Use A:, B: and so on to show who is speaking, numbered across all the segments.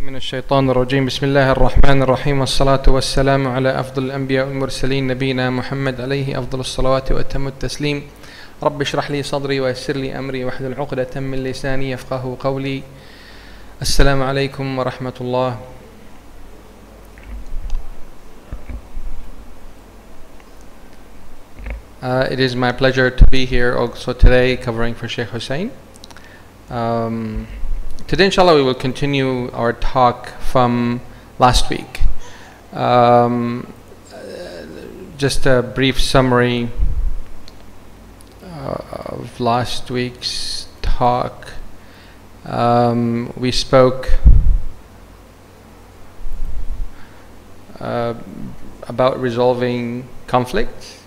A: من الشيطان الرجيم بسم الله الرحمن الرحيم والصلاة والسلام على أفضل الأنبياء والمرسلين نبينا محمد عليه أفضل الصلوات وأتم التسليم. رب اشرح لي صدري ويسر لي أمري واحلل عقدة من لساني يفقه قولي. السلام عليكم ورحمة الله. It is my pleasure to be here also today covering for Sheikh Hussein. Today inshallah we will continue our talk from last week. Just a brief summary of last week's talk. We spoke about resolving conflicts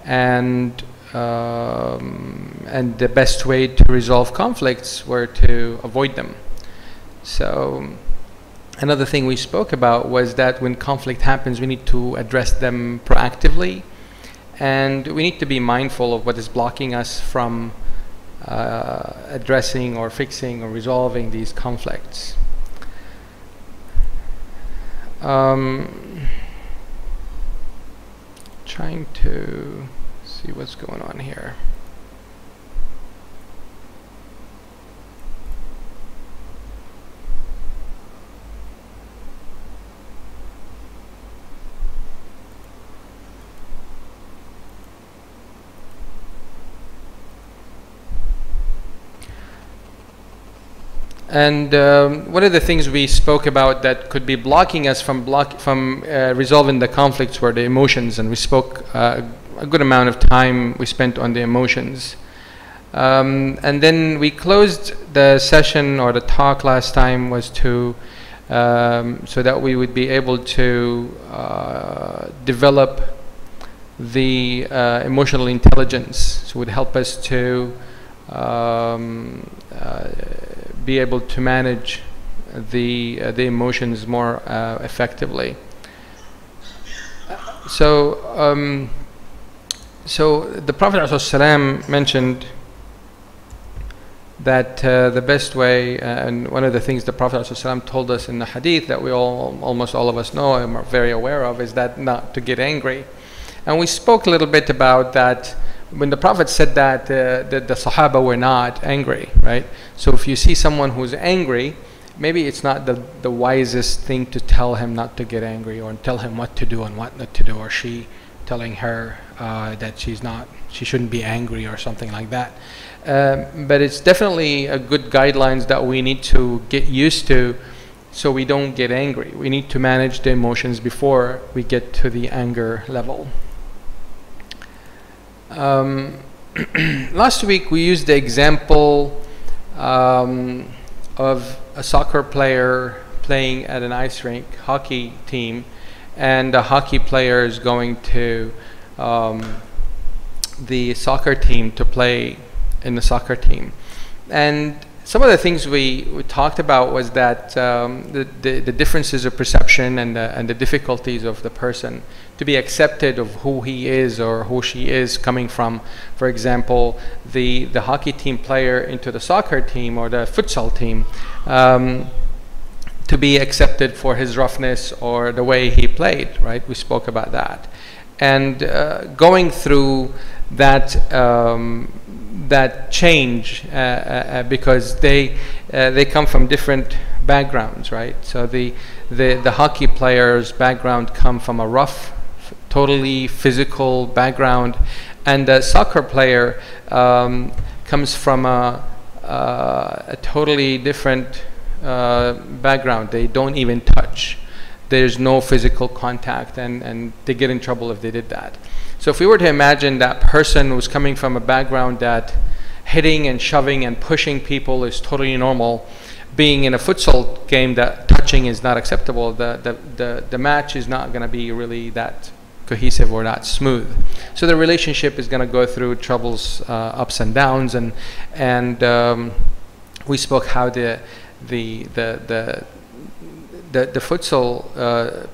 A: and the best way to resolve conflicts were to avoid them. So another thing we spoke about was that when conflict happens we need to address them proactively, and we need to be mindful of what is blocking us from addressing or fixing or resolving these conflicts. Trying to see what's going on here. And one of the things we spoke about that could be blocking us from resolving the conflicts were the emotions, and we spoke a good amount of time we spent on the emotions. And then we closed the session or the talk last time was to so that we would be able to develop the emotional intelligence, so it would help us to be able to manage the emotions more effectively. So the Prophet ﷺ mentioned that the best way, and one of the things the Prophet ﷺ told us in the hadith that we almost all of us know and are very aware of, is that not to get angry. And we spoke a little bit about that. When the Prophet said that, the Sahaba were not angry, right? So if you see someone who's angry, maybe it's not the wisest thing to tell him not to get angry, or tell him what to do and what not to do, or she telling her that she shouldn't be angry or something like that. But it's definitely a good guidelines that we need to get used to, so we don't get angry. We need to manage the emotions before we get to the anger level. Last week we used the example of a soccer player playing at an ice rink, hockey team, and a hockey player is going to the soccer team to play in the soccer team. And some of the things we talked about was that the differences of perception and the difficulties of the person to be accepted of who he is or who she is coming from. For example, the hockey team player into the soccer team or the futsal team, to be accepted for his roughness or the way he played, right? We spoke about that. And going through that that change because they come from different backgrounds, right? So the hockey player's background come from a rough, totally physical background, and the soccer player comes from a totally different background. They don't even touch. There's no physical contact, and they get in trouble if they did that. So if we were to imagine that person was coming from a background that hitting and shoving and pushing people is totally normal, being in a futsal game that touching is not acceptable, the match is not going to be really that cohesive or that smooth. So the relationship is going to go through troubles, ups and downs, and we spoke how the futsal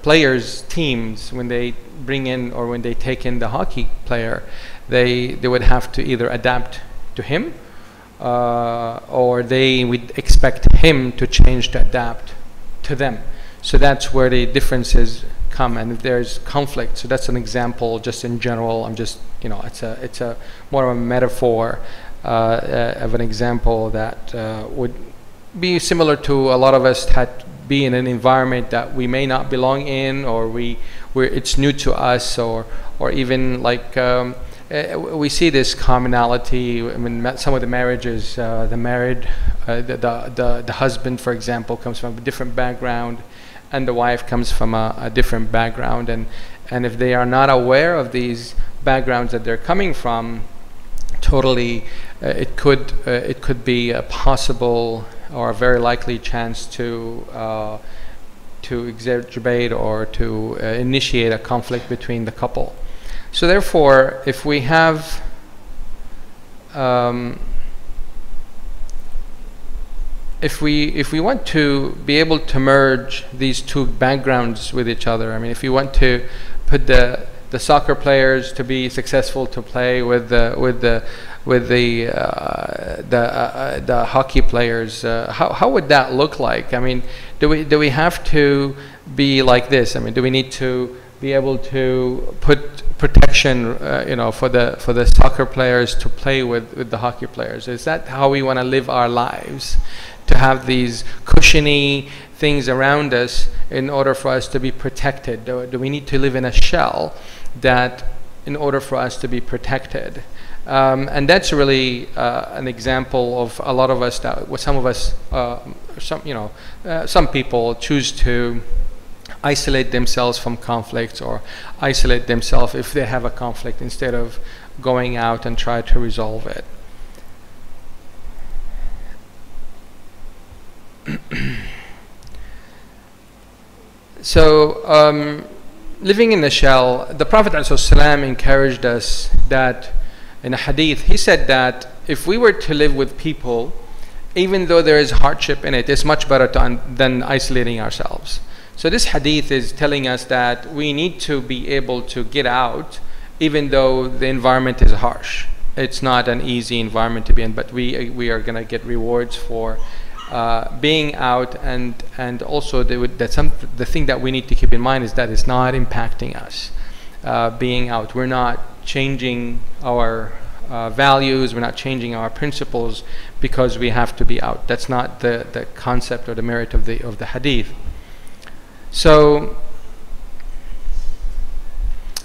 A: players teams, when they bring in or when they take in the hockey player, they would have to either adapt to him or they would expect him to change to adapt to them. So that's where the differences come, and if there's conflict. So that's an example, just in general. I'm just, you know, it's a more of a metaphor of an example that would be similar to a lot of us had be in an environment that we may not belong in, or it's new to us, or even like we see this commonality. I mean, some of the marriages, the husband, for example, comes from a different background, and the wife comes from a different background, and if they are not aware of these backgrounds that they're coming from, totally, it could be a possible or a very likely chance to exacerbate or to initiate a conflict between the couple. So therefore, if we have if we want to be able to merge these two backgrounds with each other, I mean, if you want to put the soccer players to be successful to play with the hockey players, how would that look like? I mean, do we have to be like this? I mean, do we need to be able to put protection, you know, for the soccer players to play with the hockey players? Is that how we want to live our lives? To have these cushiony things around us in order for us to be protected? Do we need to live in a shell that in order for us to be protected? And that's really an example of a lot of us that some of us, some people choose to isolate themselves from conflicts, or isolate themselves if they have a conflict, instead of going out and try to resolve it. So living in the shell, the Prophet ﷺ encouraged us that in a hadith, he said that if we were to live with people, even though there is hardship in it, it's much better than isolating ourselves. So this hadith is telling us that we need to be able to get out, even though the environment is harsh. It's not an easy environment to be in, but we are going to get rewards for being out, and also the thing that we need to keep in mind is that it's not impacting us. Being out, we're not changing our values, we're not changing our principles because we have to be out. That's not the concept or the merit of the hadith. So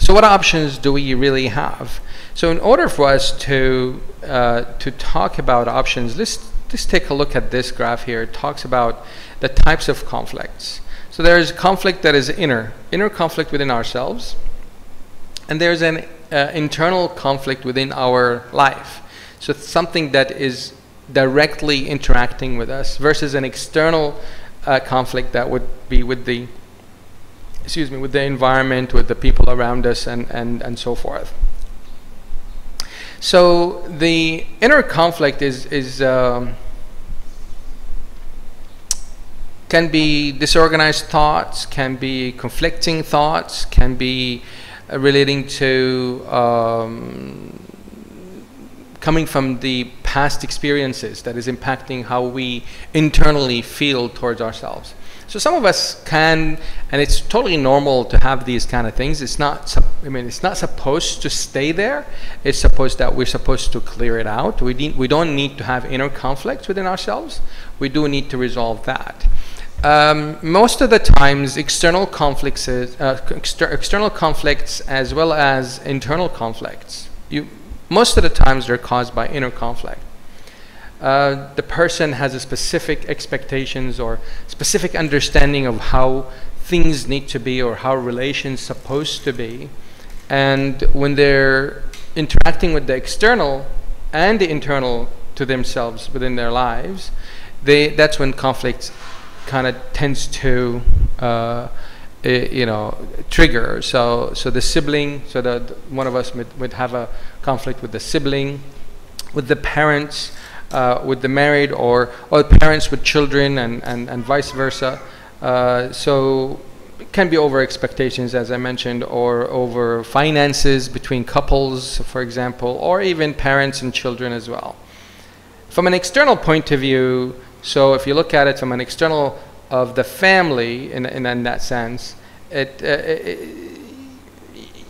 A: what options do we really have? So in order for us to talk about options, let's take a look at this graph here. It talks about the types of conflicts. So there is conflict that is inner conflict within ourselves, and there's an internal conflict within our life. So it's something that is directly interacting with us, versus an external conflict that would be with the environment, with the people around us, and so forth. So the inner conflict can be disorganized thoughts, can be conflicting thoughts, can be relating to coming from the past experiences that is impacting how we internally feel towards ourselves. So some of us can, and it's totally normal to have these kind of things. It's not, it's not supposed to stay there. It's supposed that we're supposed to clear it out. We don't need to have inner conflicts within ourselves. We do need to resolve that. Most of the times, external conflicts as well as internal conflicts, most of the times they're caused by inner conflict. The person has a specific expectations or specific understanding of how things need to be or how relations supposed to be, and when they're interacting with the external and the internal to themselves within their lives, that's when conflict kind of tends to trigger. So the sibling, one of us would have a conflict with the sibling, with the parents, with the married, or parents with children, and vice versa. So it can be over expectations, as I mentioned, or over finances between couples, for example, or even parents and children as well. From an external point of view, so if you look at it from an external of the family in that sense.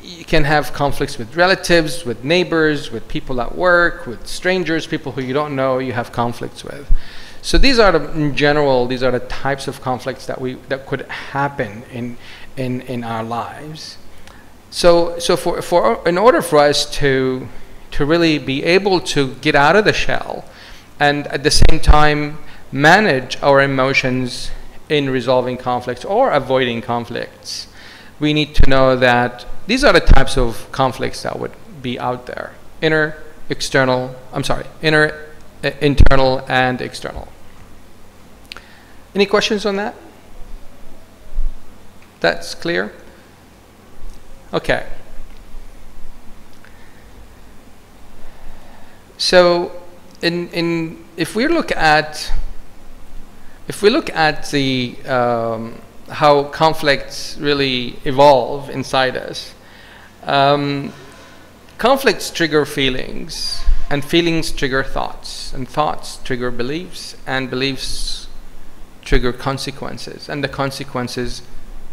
A: You can have conflicts with relatives, with neighbors, with people at work, with strangers, people who you don't know you have conflicts with. So these are in general, these are the types of conflicts that could happen in our lives. So in order for us to really be able to get out of the shell and at the same time manage our emotions in resolving conflicts or avoiding conflicts, we need to know that these are the types of conflicts that would be out there: internal, internal, and external. Any questions on that? That's clear? Okay. So if we look at the how conflicts really evolve inside us, conflicts trigger feelings, and feelings trigger thoughts, and thoughts trigger beliefs, and beliefs trigger consequences, and the consequences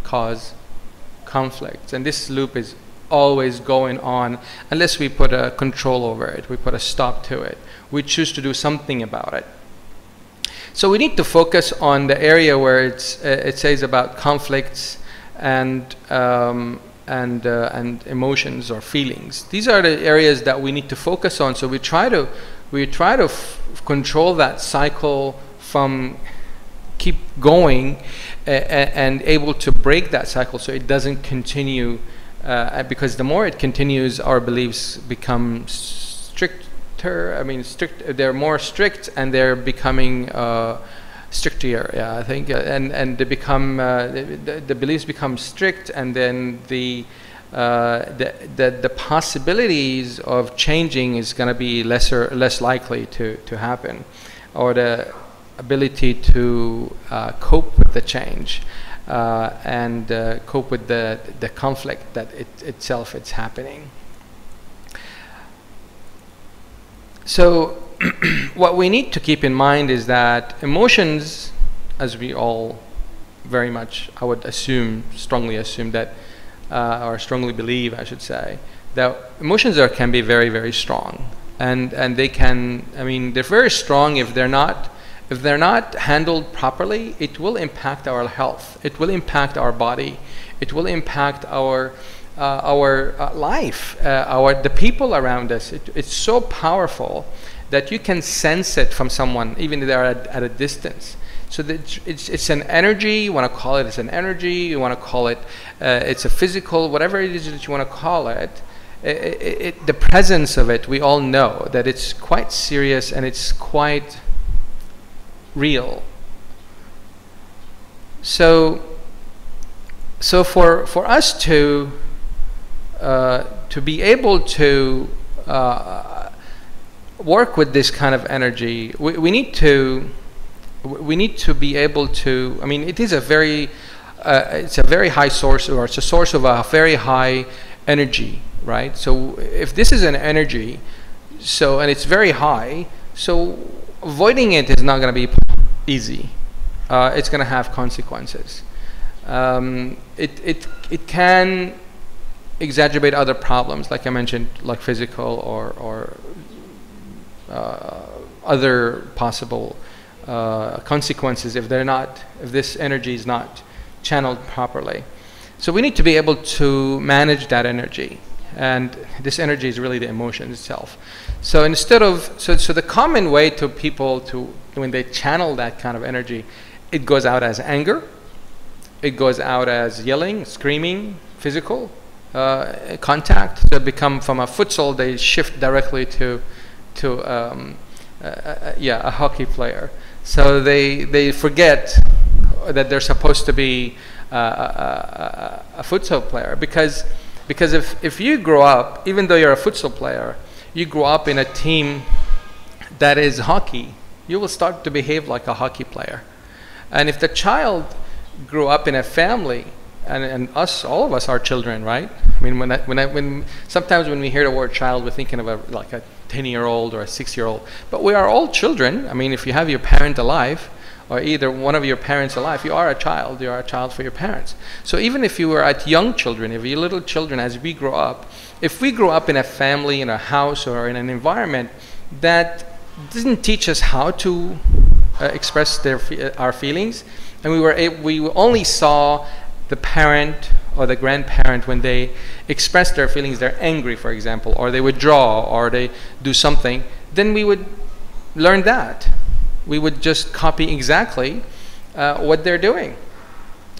A: cause conflicts. And this loop is always going on unless we put a control over it, we put a stop to it, we choose to do something about it. So we need to focus on the area where it says about conflicts and emotions or feelings. These are the areas that we need to focus on. So we try to control that cycle from keep going and able to break that cycle so it doesn't continue, because the more it continues, our beliefs become stricter. I mean, they're more strict, and they're becoming stricter. Yeah, I think, and they become the beliefs become strict, and then the possibilities of changing is going to be less likely to happen, or the ability to cope with the change and cope with the conflict that it's happening. So what we need to keep in mind is that emotions, as we all very much, I would assume, strongly assume that, or strongly believe, I should say, that emotions can be very, very strong, and they can, I mean, they're very strong if they're not handled properly. It will impact our health. It will impact our body. It will impact our life, the people around us. It's so powerful that you can sense it from someone, even if they're at a distance. So that it's an energy. You want to call it as an energy. You want to call it it's a physical, whatever it is that you want to call it. The presence of it, we all know that it's quite serious and it's quite real. So for us to be able to work with this kind of energy, we need to be able to, I mean, it is a very it's a very high source, or it's a source of a very high energy, right? So if this is an energy, and it's very high, so avoiding it is not going to be easy. It's going to have consequences. It can exacerbate other problems, like I mentioned, like physical or other possible consequences if this energy is not channeled properly. So we need to be able to manage that energy, and this energy is really the emotion itself. So instead of so the common way to people when they channel that kind of energy, it goes out as anger, it goes out as yelling, screaming, physical contact. So become from a futsal, they shift directly to a hockey player. So they forget that they're supposed to be a futsal player, because if you grow up, even though you're a futsal player, you grow up in a team that is hockey, you will start to behave like a hockey player. And if the child grew up in a family, and all of us are children, right? I mean, when sometimes when we hear the word child, we're thinking of like a 10-year-old or a 6-year-old, but we are all children. I mean, if you have your parent alive, or either one of your parents alive, you are a child. You are a child for your parents. So even if you were at young children, if you're little children, as we grow up, if we grow up in a family, in a house, or in an environment that didn't teach us how to express our feelings, and we only saw the parent or the grandparent when they express their feelings, they're angry, for example, or they withdraw, or they do something, then we would learn that. We would just copy exactly what they're doing.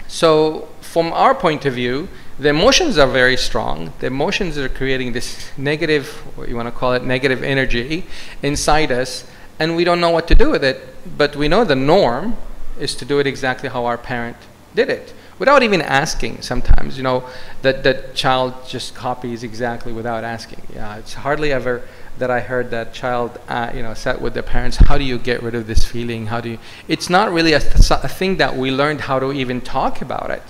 A: So from our point of view, the emotions are very strong. The emotions are creating this negative, what you want to call it, negative energy inside us, and we don't know what to do with it, but we know the norm is to do it exactly how our parent did it, without even asking. Sometimes, you know, that the child just copies exactly without asking. Yeah, it's hardly ever that I heard that child, you know, sat with their parents, how do you get rid of this feeling? How do you? It's not really a thing that we learned how to even talk about it,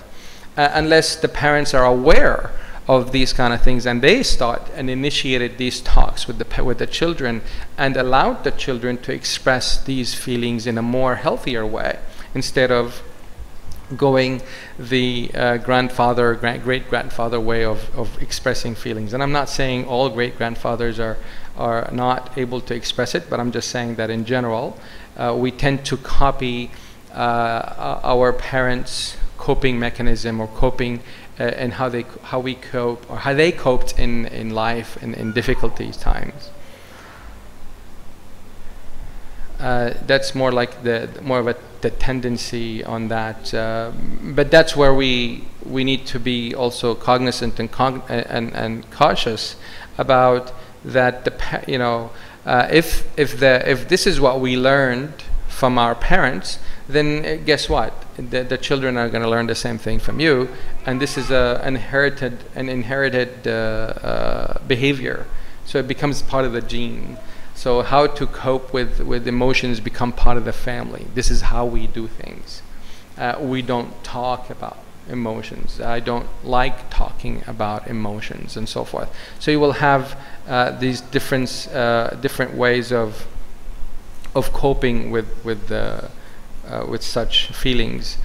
A: unless the parents are aware of these kind of things, and they start and initiated these talks with the children, and allowed the children to express these feelings in a more healthier way, instead of going the grandfather, great-grandfather way of expressing feelings. And I'm not saying all great-grandfathers are not able to express it, but I'm just saying that in general, we tend to copy our parents' coping mechanism, or coping and how we cope, or how they coped in life in difficulties times. That's more like more of the tendency on that, but that's where we need to be also cognizant and cautious about that. You know, if this is what we learned from our parents, then guess what? The children are going to learn the same thing from you, and this is an inherited behavior. So it becomes part of the gene. So how to cope with emotions become part of the family. This is how we do things. We don't talk about emotions. I don't like talking about emotions, and so forth. So you will have these different ways of coping with such feelings,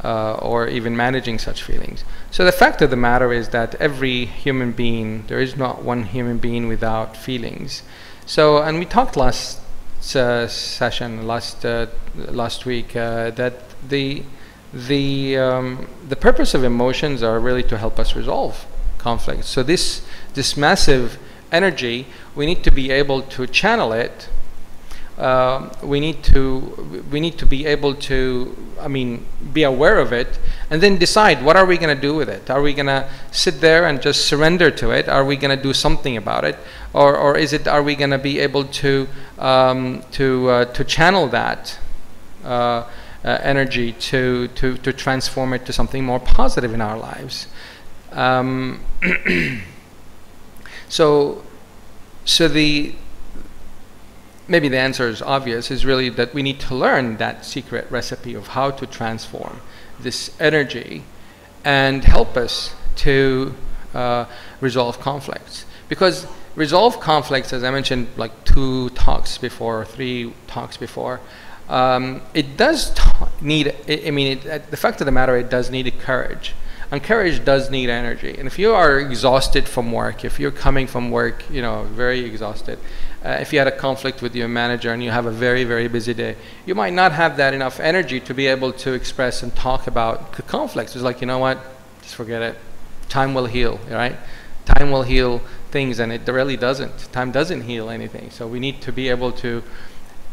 A: or even managing such feelings. So the fact of the matter is that every human being, there is not one human being without feelings. So, and we talked last session, last week, that the purpose of emotions are really to help us resolve conflict. So this massive energy, we need to be able to channel it. We need to be able to, be aware of it, and then decide what are we going to do with it. Are we going to sit there and just surrender to it? Are we going to do something about it, or are we going to be able to channel that energy to transform it to something more positive in our lives? So maybe the answer is obvious, is really that we need to learn that secret recipe of how to transform this energy and help us to resolve conflicts. Because resolve conflicts, as I mentioned, like 2 talks before, or 3 talks before, it does need, the fact of the matter, it does need courage. And courage does need energy. And if you are exhausted from work, if you're coming from work, very exhausted, if you had a conflict with your manager and you have a very, very busy day, you might not have that enough energy to be able to express and talk about the conflicts. It's like, you know what, just forget it. Time will heal, right? Time will heal things, and it really doesn't. Time doesn't heal anything. So we need to be able to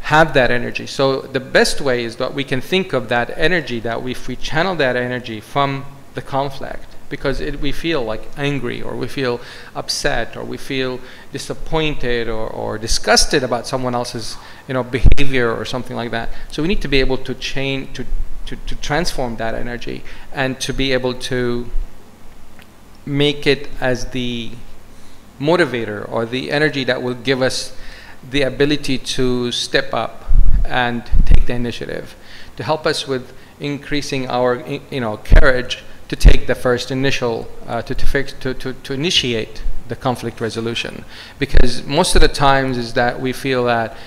A: have that energy. So the best way is that we can think of that energy, that if we channel that energy from the conflict, because we feel like angry, or we feel upset, or we feel disappointed, or disgusted about someone else's behavior or something like that. So we need to be able to change, to transform that energy, and to be able to make it as the motivator, or the energy that will give us the ability to step up and take the initiative, to help us with increasing our courage to take the first initial, to initiate the conflict resolution. Because most of the times is that we feel that,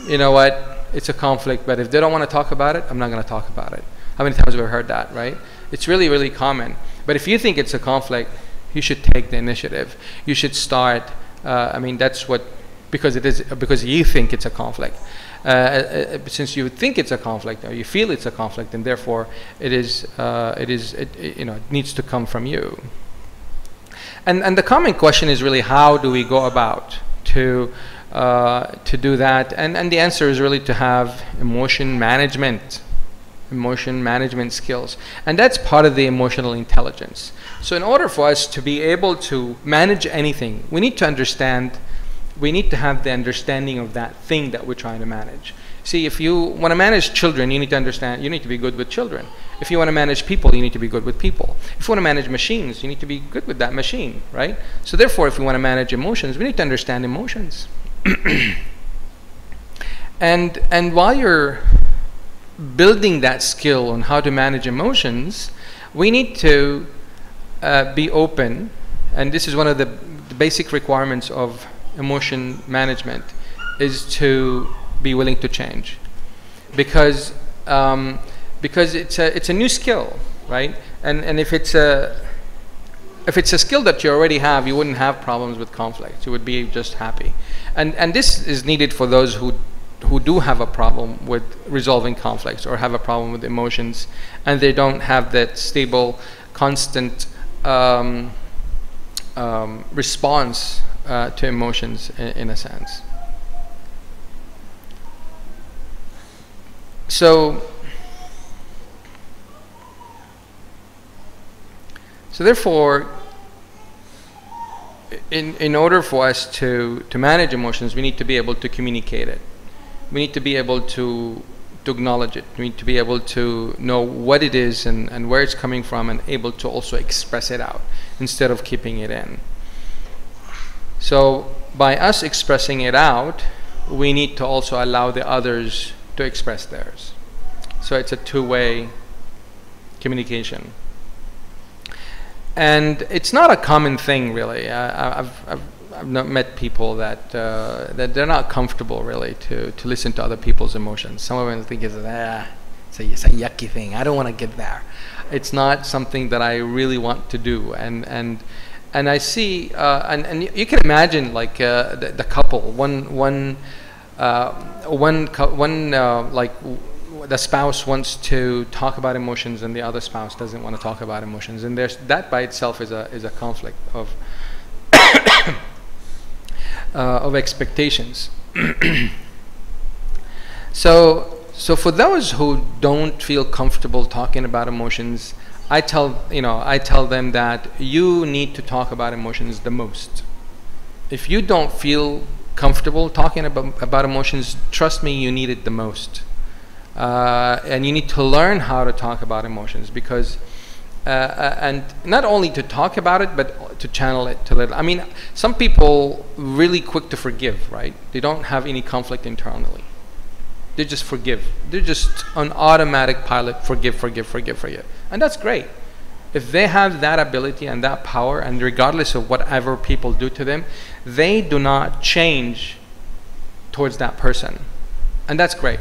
A: you know what, it's a conflict, but if they don't want to talk about it, I'm not going to talk about it. How many times have we heard that, right? It's really, really common. But if you think it's a conflict, you should take the initiative. You should start. I mean, that's what, because you think it's a conflict. Since you think it's a conflict, or you feel it's a conflict, and therefore it needs to come from you. And the common question is really, how do we go about to do that? And the answer is really to have emotion management skills, and that's part of the emotional intelligence. So in order for us to be able to manage anything, we need to understand. We need to have the understanding of that thing that we're trying to manage. See, if you want to manage children, you need to understand, you need to be good with children. If you want to manage people, you need to be good with people. If you want to manage machines, you need to be good with that machine, right? So therefore, if we want to manage emotions, we need to understand emotions. And while you're building that skill on how to manage emotions, we need to be open, and this is one of the basic requirements of emotion management, is to be willing to change, because it's a new skill, right? And if it's a skill that you already have, you wouldn't have problems with conflict. You would be just happy. And this is needed for those who do have a problem with resolving conflicts, or have a problem with emotions, and they don't have that stable, constant response to emotions in a sense. So therefore, in order for us to manage emotions, we need to be able to communicate it. We need to be able to acknowledge it. We need to be able to know what it is and where it's coming from, and able to also express it out instead of keeping it in. So by us expressing it out, we need to also allow the others to express theirs. So it's a two-way communication. And it's not a common thing, really. I've not met people that they're not comfortable, really, to listen to other people's emotions. Some of them think it's a yucky thing. I don't want to get there. It's not something that I really want to do. And I see, and you can imagine, like the couple, the spouse wants to talk about emotions, and the other spouse doesn't want to talk about emotions, and that by itself is a conflict of of expectations. So for those who don't feel comfortable talking about emotions, I tell them that you need to talk about emotions the most. If you don't feel comfortable talking about emotions, trust me, you need it the most. And you need to learn how to talk about emotions, because and not only to talk about it, but to channel it, to let it. I mean, some people really quick to forgive, right? They don't have any conflict internally. They just forgive. They're just on automatic pilot, forgive. And that's great. If they have that ability and that power, and regardless of whatever people do to them, they do not change towards that person. And that's great.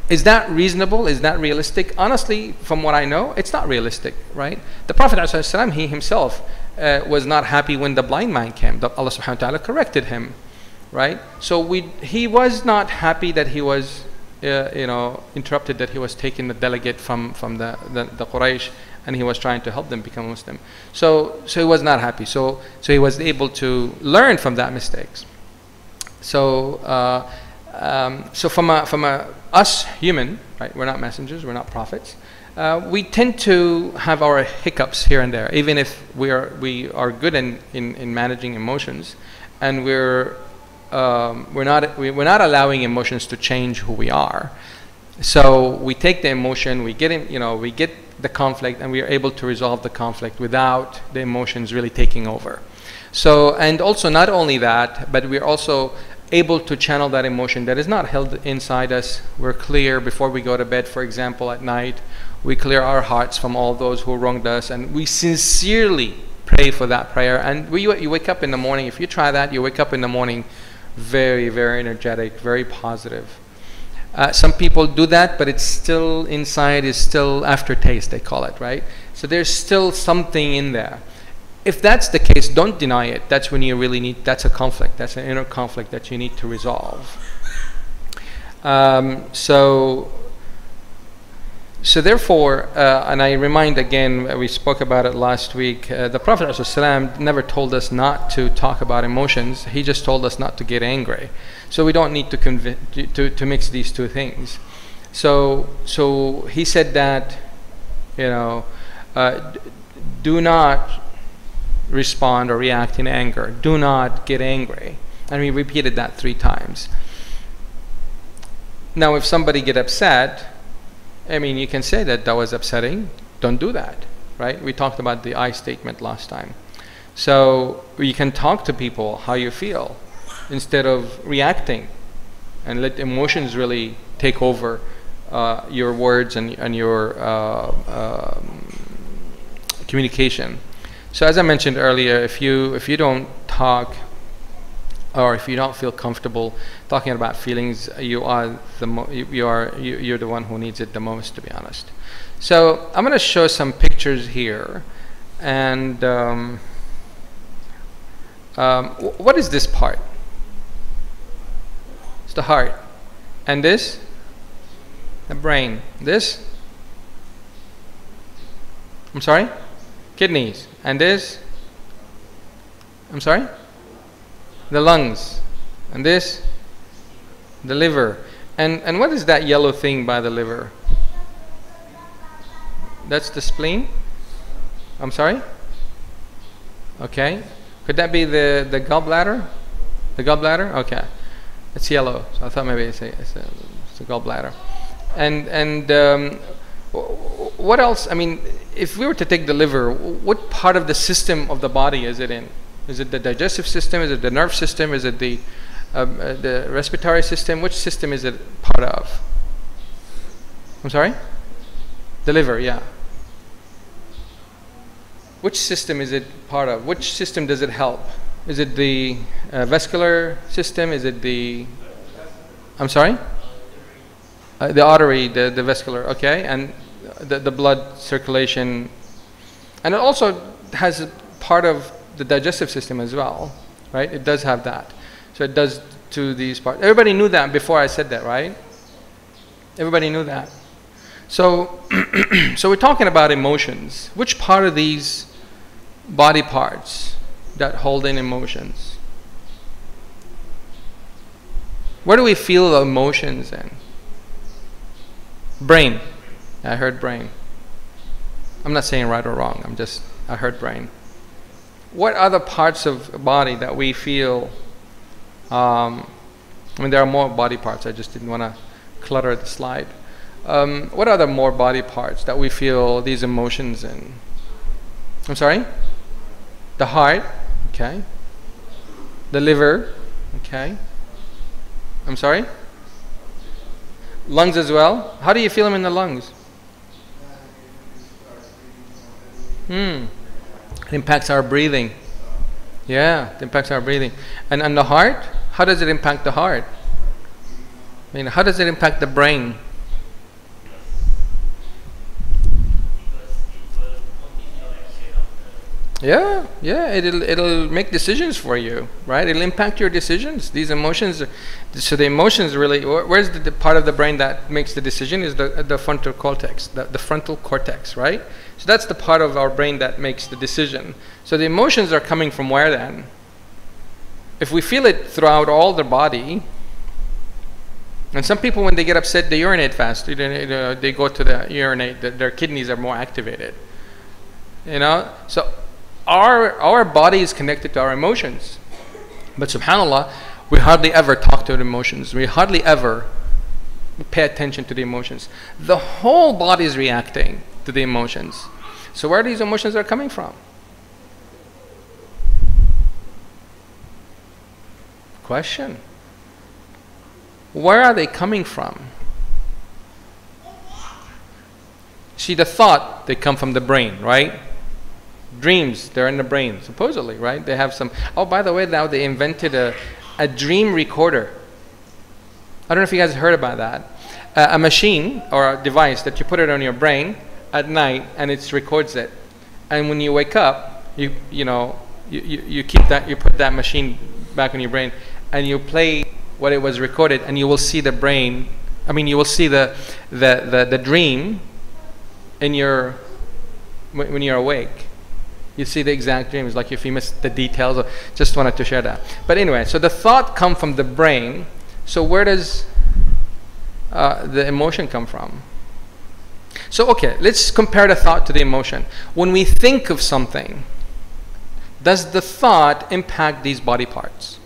A: Is that reasonable? Is that realistic? Honestly, from what I know, it's not realistic, right? The Prophet ﷺ, he himself was not happy when the blind man came. Allah subhanahu wa ta'ala corrected him, right? So he was not happy that he was interrupted, that he was taking the delegate from the Quraysh, and he was trying to help them become Muslim. So he was not happy. So he was able to learn from that mistakes. So from us human, right? We're not messengers, we're not prophets. We tend to have our hiccups here and there, even if we are good in managing emotions, and we're not allowing emotions to change who we are. So we take the emotion, we get the conflict, and we are able to resolve the conflict without the emotions really taking over. So, and also not only that, but we're also able to channel that emotion that is not held inside us. We're clear before we go to bed, for example, at night. We clear our hearts from all those who wronged us, and we sincerely pray for that prayer. And you wake up in the morning. If you try that, you wake up in the morning very, very energetic, very positive. Some people do that, but it's still inside, is still aftertaste, they call it, right? So there's still something in there. If that's the case, don't deny it. That's when you really need, that's a conflict. That's an inner conflict that you need to resolve. So therefore, and I remind again, we spoke about it last week, the Prophet ﷺ never told us not to talk about emotions. He just told us not to get angry. So we don't need to mix these two things. So he said that, you know, do not respond or react in anger. Do not get angry. And we repeated that 3 times. Now, if somebody get upset, I mean, you can say that was upsetting. Don't do that, right? We talked about the I statement last time. So you can talk to people how you feel instead of reacting, and let emotions really take over your words and your communication. So as I mentioned earlier, if you don't talk, or if you don't feel comfortable talking about feelings, you're the one who needs it the most, to be honest. So I'm going to show some pictures here, and what is this part? It's the heart, and this, the brain. This, I'm sorry, kidneys, and this, I'm sorry, the lungs, and this, the liver. And what is that yellow thing by the liver? That's the spleen? I'm sorry? Okay. Could that be the gallbladder? The gallbladder? Okay. It's yellow. So I thought maybe it's a gallbladder. And what else? I mean, if we were to take the liver, what part of the system of the body is it in? Is it the digestive system? Is it the nerve system? Is it the respiratory system? Which system is it part of? I'm sorry? The liver, yeah. Which system is it part of? Which system does it help? Is it the vascular system? Is it the, I'm sorry? The artery, the vascular, okay, and the blood circulation. And it also has a part of the digestive system as well, right? It does have that. So it does to these parts. Everybody knew that before I said that, right? Everybody knew that. So, so we're talking about emotions. Which part of these body parts that hold in emotions? Where do we feel the emotions in? Brain. I heard brain. I'm not saying right or wrong. I heard brain. What other parts of the body that we feel? I mean, there are more body parts. I just didn't want to clutter the slide. What other more body parts that we feel these emotions in? I'm sorry? The heart, okay. The liver, okay. I'm sorry? Lungs as well. How do you feel them in the lungs? It impacts our breathing. Yeah, it impacts our breathing. And the heart? How does it impact the heart? I mean, how does it impact the brain? Yeah, it'll make decisions for you, right? It'll impact your decisions. These emotions, so the emotions really, where's the part of the brain that makes the decision is the frontal cortex, the frontal cortex, right? So that's the part of our brain that makes the decision. So the emotions are coming from where then? If we feel it throughout all the body, and some people when they get upset, they urinate fast. They go to the urinate, their kidneys are more activated. You know, so our body is connected to our emotions, but subhanallah, we hardly ever talk to the emotions. We hardly ever pay attention to the emotions. The whole body is reacting to the emotions. So where these emotions are coming from? Question. Where are they coming from? See, the thought, they come from the brain, right? Dreams, they're in the brain, supposedly, right? They have some, oh, by the way, now they invented a dream recorder. I don't know if you guys heard about that. a machine or a device that you put it on your brain at night and it records it, and when you wake up, you keep that, you put that machine back on your brain and you play what it was recorded, and you will see the brain, I mean you will see the dream in your, when you're awake. You see the exact dream. It's like if you missed the details. Just wanted to share that. But anyway, so the thought comes from the brain. So where does the emotion come from? So okay, let's compare the thought to the emotion. When we think of something, does the thought impact these body parts?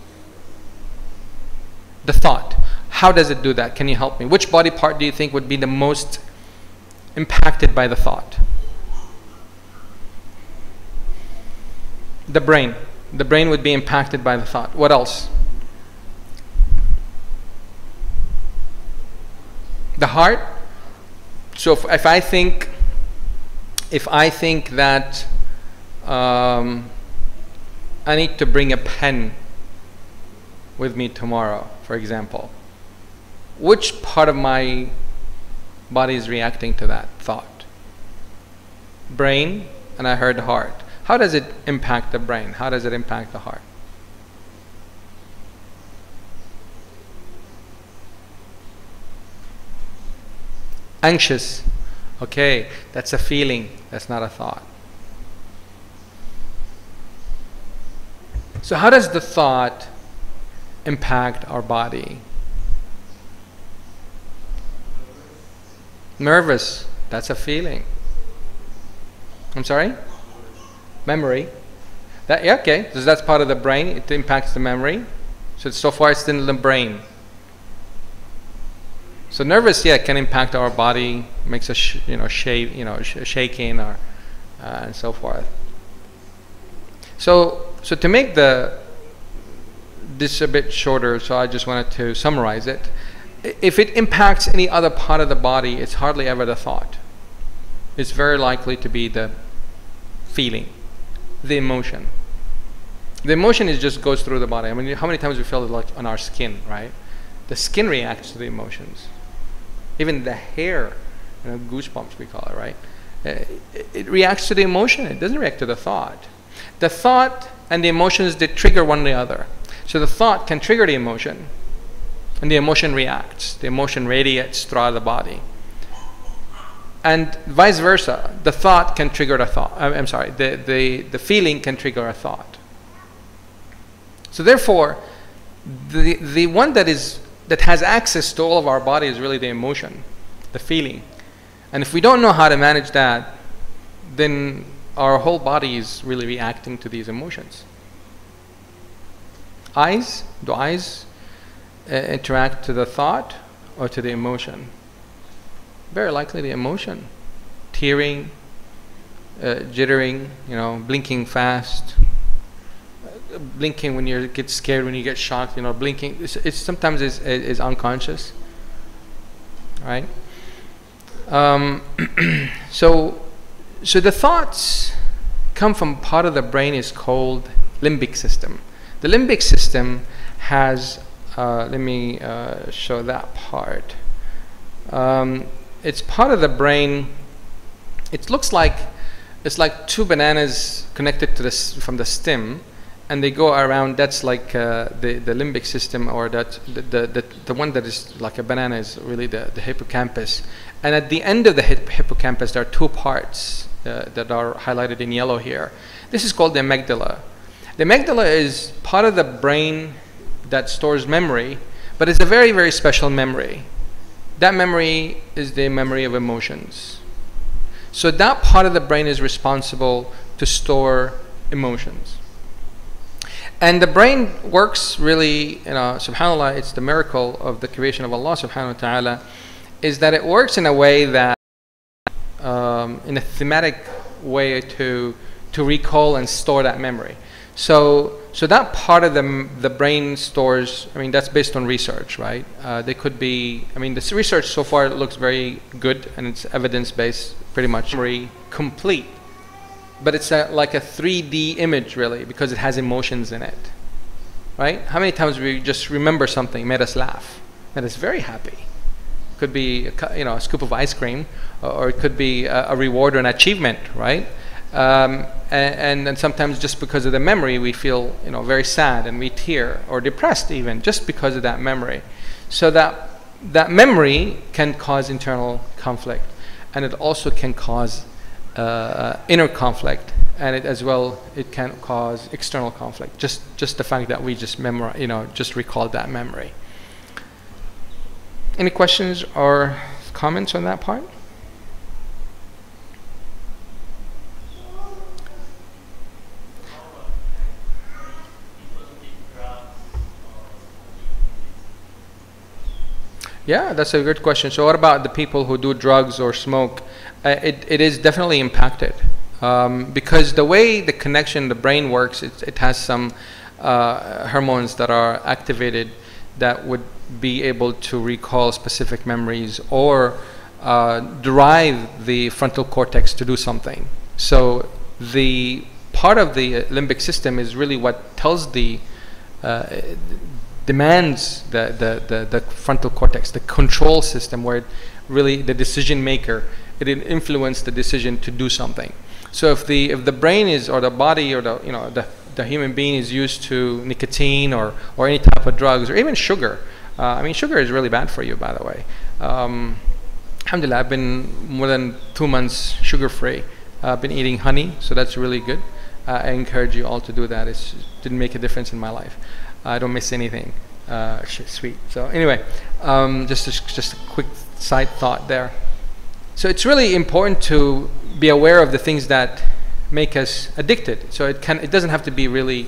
A: The thought, how does it do that? Can you help me? Which body part do you think would be the most impacted by the thought? The brain. The brain would be impacted by the thought. What else? The heart. So if I think that I need to bring a pen with me tomorrow, for example, which part of my body is reacting to that thought? Brain, and I heard heart. How does it impact the brain? How does it impact the heart? Anxious. Okay, that's a feeling. That's not a thought. So how does the thought impact our body? Nervous. That's a feeling. I'm sorry? Memory. That, yeah, okay. So that's part of the brain. It impacts the memory. So far it's in the brain. So nervous, yeah, can impact our body, makes us shaking or and so forth. So to make this a bit shorter, so I just wanted to summarize it. If it impacts any other part of the body, it's hardly ever the thought. It's very likely to be the feeling, the emotion. The emotion just goes through the body. I mean, how many times we feel it like on our skin, right? The skin reacts to the emotions. Even the hair, goosebumps we call it, right? It reacts to the emotion. It doesn't react to the thought. The thought and the emotions, they trigger one the other. So the thought can trigger the emotion, and the emotion reacts. The emotion radiates throughout the body. And vice versa, the thought can trigger the thought. I'm sorry, the feeling can trigger a thought. So therefore, the one that has access to all of our body is really the emotion, the feeling. And if we don't know how to manage that, then our whole body is really reacting to these emotions. Eyes, do eyes interact to the thought or to the emotion? Very likely the emotion. Tearing, jittering, blinking fast, blinking when you get scared, when you get shocked, blinking. It's sometimes is unconscious, right? So the thoughts come from part of the brain is called limbic system. The limbic system has, let me show that part. It's part of the brain. It looks like it's like two bananas connected to from the stem, and they go around. That's like the limbic system, or that the one that is like a banana is really the hippocampus. And at the end of the hippocampus, there are two parts that are highlighted in yellow here. This is called the amygdala. The amygdala is part of the brain that stores memory, but it's a very, very special memory. That memory is the memory of emotions. So that part of the brain is responsible to store emotions. And the brain works really, subhanAllah, it's the miracle of the creation of Allah subhanahu wa ta'ala, is that it works in a way that, in a thematic way to recall and store that memory. So that part of the brain stores, that's based on research, right? They could be, this research so far looks very good, and it's evidence-based, pretty much. Memory complete, but it's like a 3D image, really, because it has emotions in it, right? How many times we just remember something, made us laugh, made us very happy, could be a scoop of ice cream, or it could be a reward or an achievement, right? And then sometimes just because of the memory, we feel very sad and we tear, or depressed even, just because of that memory. So that memory can cause internal conflict, and it also can cause inner conflict, and it can cause external conflict. Just the fact that we just just recalled that memory. Any questions or comments on that part? Yeah, that's a good question. So what about the people who do drugs or smoke? It is definitely impacted, because the way the connection, the brain works, it has some hormones that are activated that would be able to recall specific memories or drive the frontal cortex to do something. So the part of the limbic system is really what tells demands the frontal cortex, the control system, where really the decision maker, it influences the decision to do something. So if the brain is, or the body, or the human being is used to nicotine or any type of drugs, or even sugar. I mean, sugar is really bad for you, by the way. Alhamdulillah, I've been more than 2 months sugar-free. I've been eating honey, so that's really good. I encourage you all to do that. It didn't make a difference in my life. I don't miss anything sweet. So anyway, just a quick side thought there. So it's really important to be aware of the things that make us addicted. So it doesn't have to be really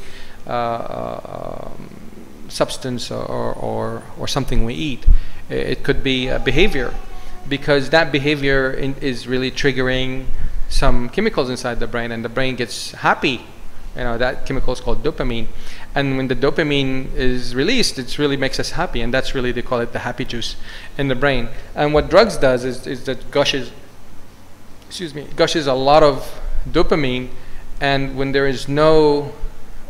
A: substance or something we eat. It could be a behavior, because that behavior is really triggering some chemicals inside the brain, and the brain gets happy. That chemical is called dopamine, and when the dopamine is released, it really makes us happy, and that's really, they call it the happy juice in the brain. And what drugs does is that gushes a lot of dopamine, and when there is no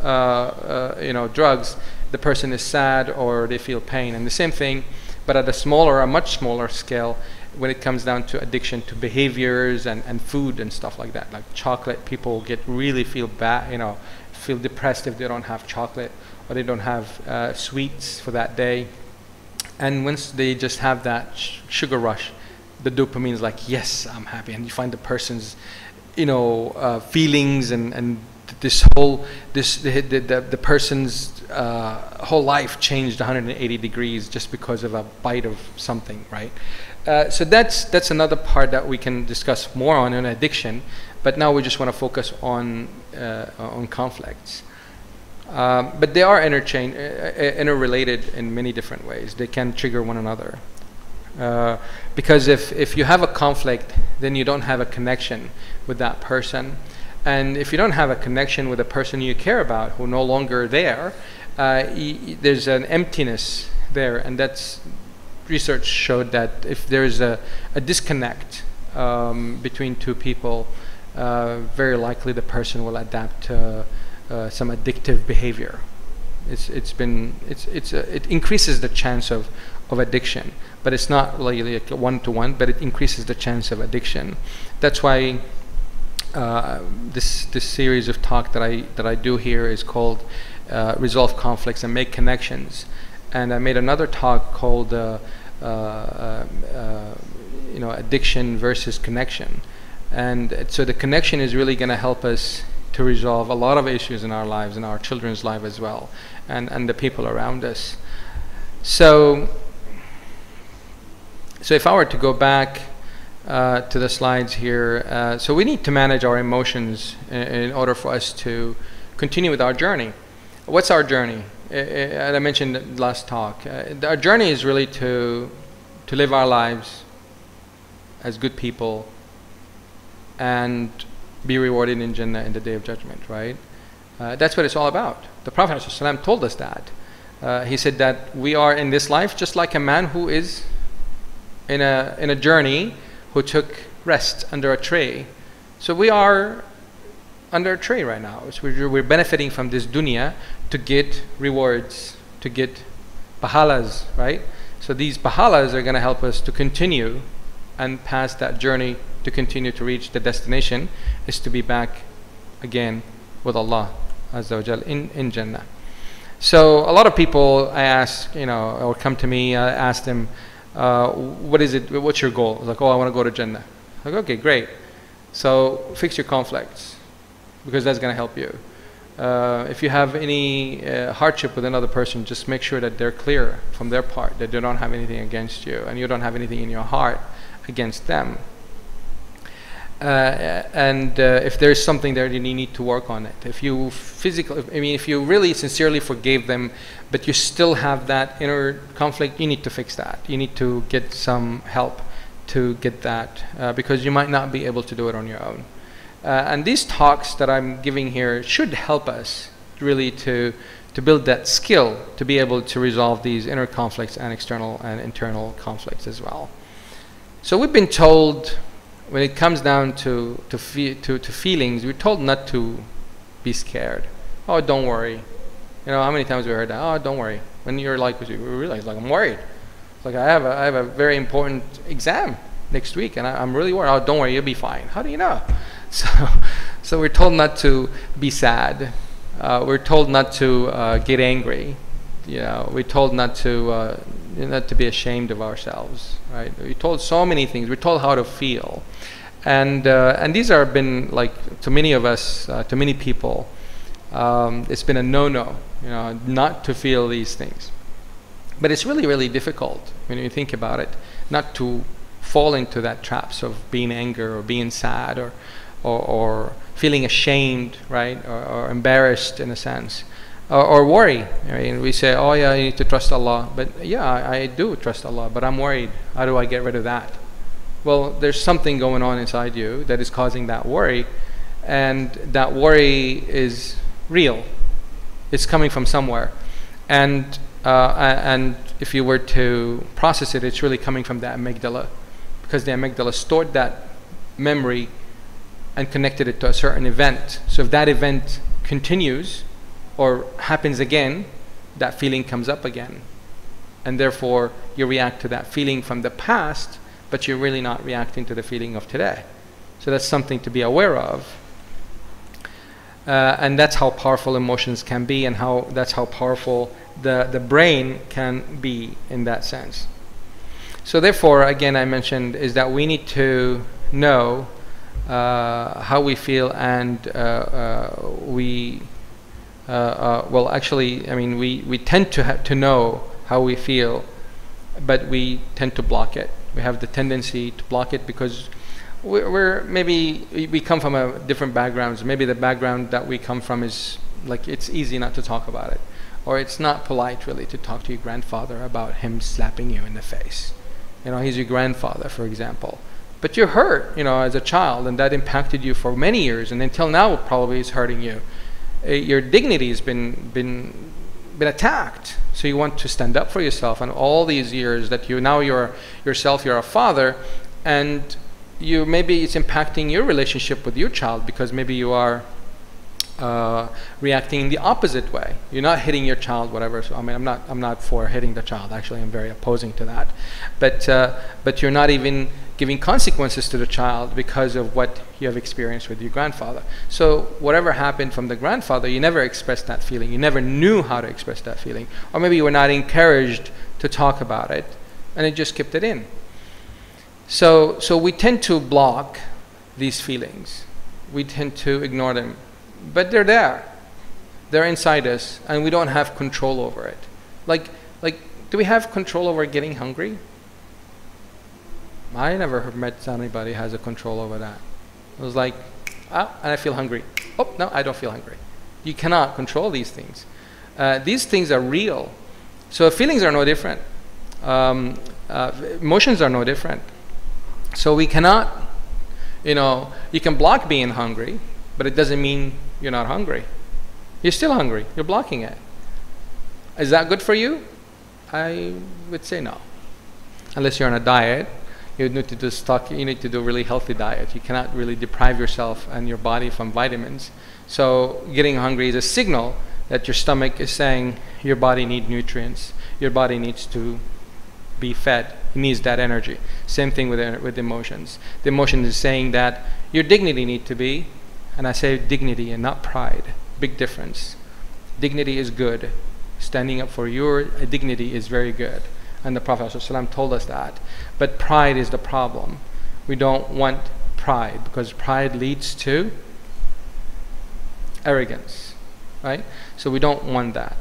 A: drugs, the person is sad or they feel pain. And the same thing, but at a much smaller scale, when it comes down to addiction to behaviors and food and stuff like that. Like chocolate, people really feel bad, feel depressed if they don't have chocolate, or they don't have sweets for that day. And once they just have that sugar rush, the dopamine is like, yes, I'm happy. And you find the person's feelings and the person's whole life changed 180 degrees just because of a bite of something, right? So that's another part that we can discuss more on in addiction, but now we just want to focus on conflicts. But they are interrelated in many different ways. They can trigger one another. Because if you have a conflict, then you don't have a connection with that person. And if you don't have a connection with a person you care about who no longer there, there's an emptiness there. And that's, research showed that if there's a disconnect between two people, very likely the person will adapt some addictive behavior. It increases the chance of addiction, but it's not really like one-to-one, but it increases the chance of addiction. That's why this series of talk that I do here is called Resolve Conflicts and Make Connections. And I made another talk called addiction versus connection. And so the connection is really going to help us to resolve a lot of issues in our lives, in our children's life as well, and the people around us. So if I were to go back to the slides here, so we need to manage our emotions in order for us to continue with our journey. What's our journey? And I mentioned last talk. Our journey is really to live our lives as good people and be rewarded in Jannah in the Day of Judgment, right? That's what it's all about. The Prophet ﷺ told us that. He said that we are in this life just like a man who is in a journey, who took rest under a tree. So we are under a tree right now. So we're benefiting from this dunya to get rewards, to get pahalas, right? So these pahalas are going to help us to continue and pass that journey, to continue to reach the destination, is to be back again with Allah Azza wa Jal in Jannah. So a lot of people I ask, or come to me, I ask them, what is it, what's your goal? It's like, oh, I want to go to Jannah. I'm like, okay, great. So fix your conflicts, because that's going to help you. If you have any hardship with another person, just make sure that they're clear from their part, that they don't have anything against you, and you don't have anything in your heart against them. If there's something there, then you need to work on it. If you if you really sincerely forgave them, but you still have that inner conflict, you need to fix that. You need to get some help to get that, because you might not be able to do it on your own. And these talks that I'm giving here should help us really to build that skill to be able to resolve these inner conflicts and external and internal conflicts as well. So we've been told, when it comes down to feelings, we're told not to be scared. Oh, don't worry. How many times we heard that? Oh, don't worry. When you're like, we realize, like, I'm worried. It's like, I have a very important exam next week, and I'm really worried. Oh, don't worry, you'll be fine. How do you know? So we're told not to be sad. We're told not to get angry. We're told not to be ashamed of ourselves. Right? We're told so many things. We're told how to feel, and these are been, like, to many of us, to many people, it's been a no-no, not to feel these things. But it's really, really difficult when you think about it, not to fall into that traps of being angry or being sad or feeling ashamed, right, or embarrassed in a sense, or worry. We say, oh yeah, you need to trust Allah, but yeah, I do trust Allah, but I'm worried. How do I get rid of that? Well, there's something going on inside you that is causing that worry, and that worry is real. It's coming from somewhere, and if you were to process it, it's really coming from the amygdala, because the amygdala stored that memory and connected it to a certain event. So if that event continues or happens again, that feeling comes up again, and therefore you react to that feeling from the past, but you're really not reacting to the feeling of today. So that's something to be aware of, and that's how powerful emotions can be, and that's how powerful the brain can be in that sense. So therefore, again, I mentioned is that we need to know how we feel, and we tend to know how we feel, but we tend to block it. We have the tendency to block it because we come from a different backgrounds. Maybe the background that we come from is like, it's easy not to talk about it, or it's not polite really to talk to your grandfather about him slapping you in the face. He's your grandfather, for example. But you're hurt, as a child, and that impacted you for many years, and until now it probably is hurting you. Your dignity has been attacked, so you want to stand up for yourself. And all these years that you're a father, and maybe it's impacting your relationship with your child, because maybe you are reacting in the opposite way. You're not hitting your child, whatever. So I'm not for hitting the child. Actually, I'm very opposing to that. But you're not even giving consequences to the child because of what you have experienced with your grandfather. So whatever happened from the grandfather, you never expressed that feeling. You never knew how to express that feeling, or maybe you were not encouraged to talk about it, and it just kept it in. So we tend to block these feelings. We tend to ignore them. But they're there. They're inside us, and we don't have control over it. Like, do we have control over getting hungry? I never met anybody who has a control over that. It was like, and I feel hungry. Oh, no, I don't feel hungry. You cannot control these things. These things are real. So feelings are no different. Emotions are no different. So we cannot, you can block being hungry, but it doesn't mean you're not hungry. You're still hungry. You're blocking it. Is that good for you? I would say no. Unless you're on a diet, you need to do a really healthy diet. You cannot really deprive yourself and your body from vitamins. So getting hungry is a signal that your stomach is saying your body needs nutrients. Your body needs to be fed. It needs that energy. Same thing with emotions. The emotion is saying that your dignity needs to be, and I say dignity and not pride. Big difference. Dignity is good. Standing up for your dignity is very good. And the Prophet ﷺ told us that. But pride is the problem. We don't want pride, because pride leads to arrogance, right? So we don't want that.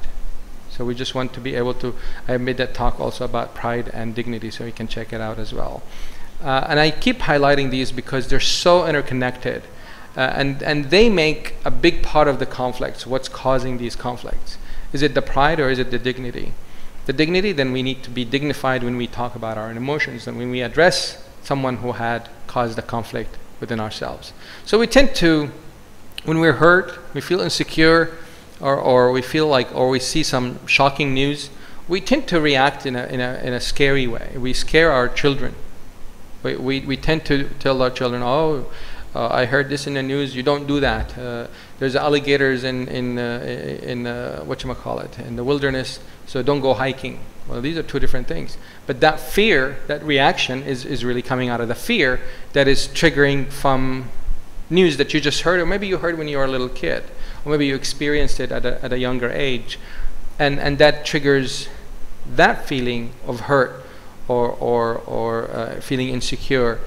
A: So we just want to be able to, I made that talk also about pride and dignity, so you can check it out as well. And I keep highlighting these because they're so interconnected, and they make a big part of the conflicts. What's causing these conflicts? Is it the pride or is it the dignity? The dignity, then we need to be dignified when we talk about our emotions and when we address someone who had caused a conflict within ourselves. So we tend to, when we're hurt, we feel insecure, or we feel like, or we see some shocking news, we tend to react in a scary way. We scare our children. We tend to tell our children, oh, I heard this in the news, you don't do that. There's alligators in whatchamacallit, in the wilderness, so don't go hiking. Well, these are two different things. But that fear, that reaction is really coming out of the fear that is triggering from news that you just heard, or maybe you heard when you were a little kid, or maybe you experienced it at a younger age, and that triggers that feeling of hurt or feeling insecure.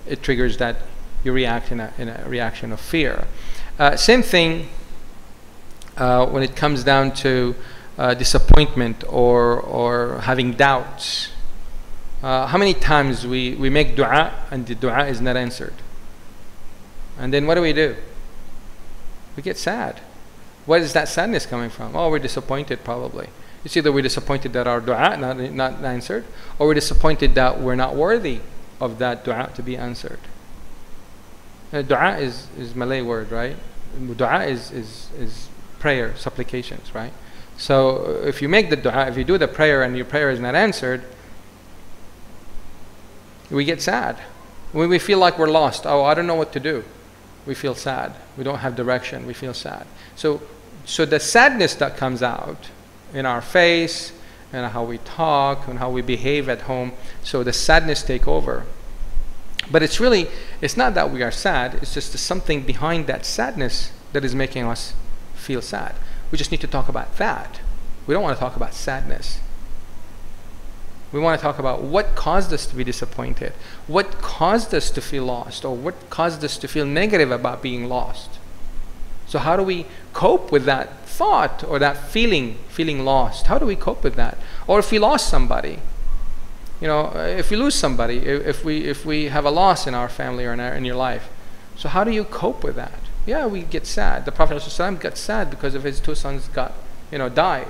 A: It triggers that you react in a reaction of fear. Same thing when it comes down to disappointment or having doubts. How many times we make dua and the dua is not answered? And then what do? We get sad. Where is that sadness coming from? Oh, we're disappointed probably. It's either we're disappointed that our dua not answered, or we're disappointed that we're not worthy of that dua to be answered. Dua is Malay word, right? Dua is prayer, supplications, right? So if you make the dua, if you do the prayer and your prayer is not answered, we get sad. When we feel like we're lost, oh, I don't know what to do, we feel sad. We don't have direction, we feel sad. So the sadness that comes out in our face and how we talk and how we behave at home, so the sadness take over. But it's not that we are sad, it's just something behind that sadness that is making us feel sad. We just need to talk about that. We don't want to talk about sadness. We want to talk about what caused us to be disappointed, what caused us to feel lost, or what caused us to feel negative about being lost. So how do we cope with that thought or that feeling lost? How do we cope with that? Or if we lost somebody, if we lose somebody, if we have a loss in our family or in your life, so how do you cope with that? Yeah, we get sad. The Prophet ﷺ got sad because of his two sons died.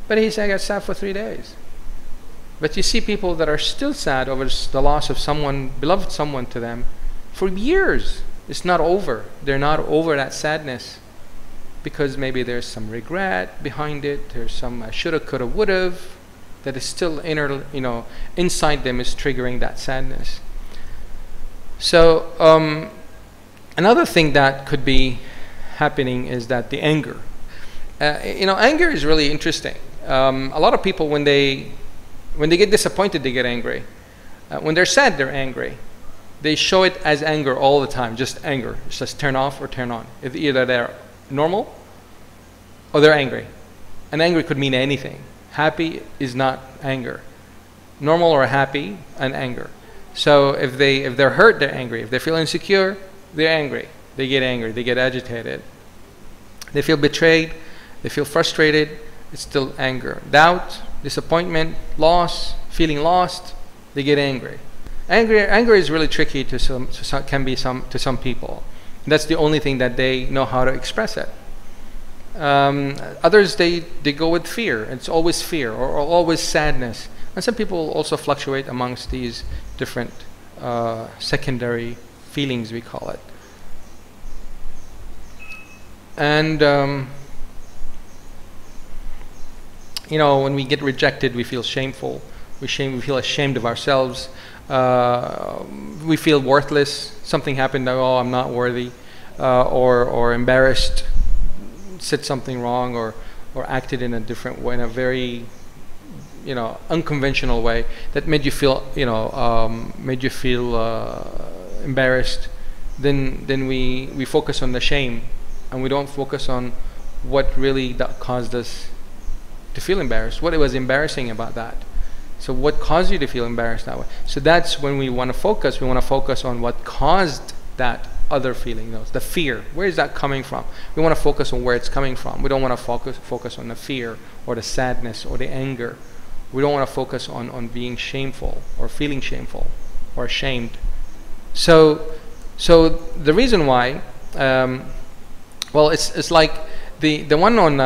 A: But he said, I got sad for 3 days. But you see people that are still sad over the loss of someone, beloved someone to them, for years. It's not over. They're not over that sadness because maybe there's some regret behind it. There's some shoulda, coulda, woulda that is still inside them is triggering that sadness. So another thing that could be happening is that the anger. Anger is really interesting. A lot of people, when they get disappointed, they get angry. When they're sad, they're angry. They show it as anger all the time, just anger. It's just turn off or turn on. Either they're normal or they're angry. And angry could mean anything. Happy is not anger. Normal or happy and anger. So if they're hurt, they're angry. If they feel insecure, they're angry. They get angry. They get agitated. They feel betrayed. They feel frustrated. It's still anger. Doubt, disappointment, loss, feeling lost, they get angry. Anger is really tricky to some people. That's the only thing that they know how to express it. Others they go with fear. It's always fear or always sadness. And some people also fluctuate amongst these different secondary feelings, we call it. And when we get rejected, we feel shameful. We feel ashamed of ourselves. We feel worthless. Something happened. Oh, I'm not worthy, or embarrassed. Said something wrong, or acted in a different way, in a very unconventional way that made you feel, embarrassed, then we focus on the shame, and we don't focus on what really that caused us to feel embarrassed. What it was embarrassing about that. So what caused you to feel embarrassed that way? So that's when we want to focus. We want to focus on what caused that other feeling, the fear. Where is that coming from? We want to focus on where it's coming from. We don't want to focus on the fear or the sadness or the anger. We don't want to focus on being shameful or feeling shameful or ashamed. So the reason why, it's like the one on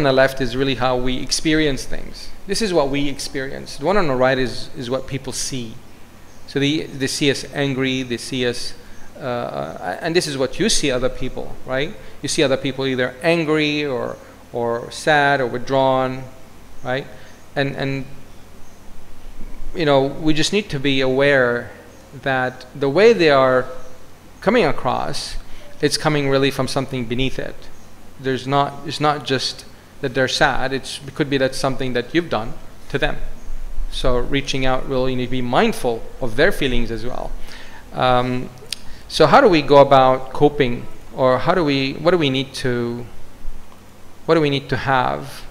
A: the left is really how we experience things. This is what we experience. The one on the right is what people see. So they see us angry, they see us, and this is what you see other people, right? You see other people either angry or sad or withdrawn, right? And we just need to be aware that the way they are coming across, it's coming really from something beneath it. It's not just that they're sad. It could be that's something that you've done to them. So reaching out, really need to be mindful of their feelings as well. So how do we go about coping, or what do we need to have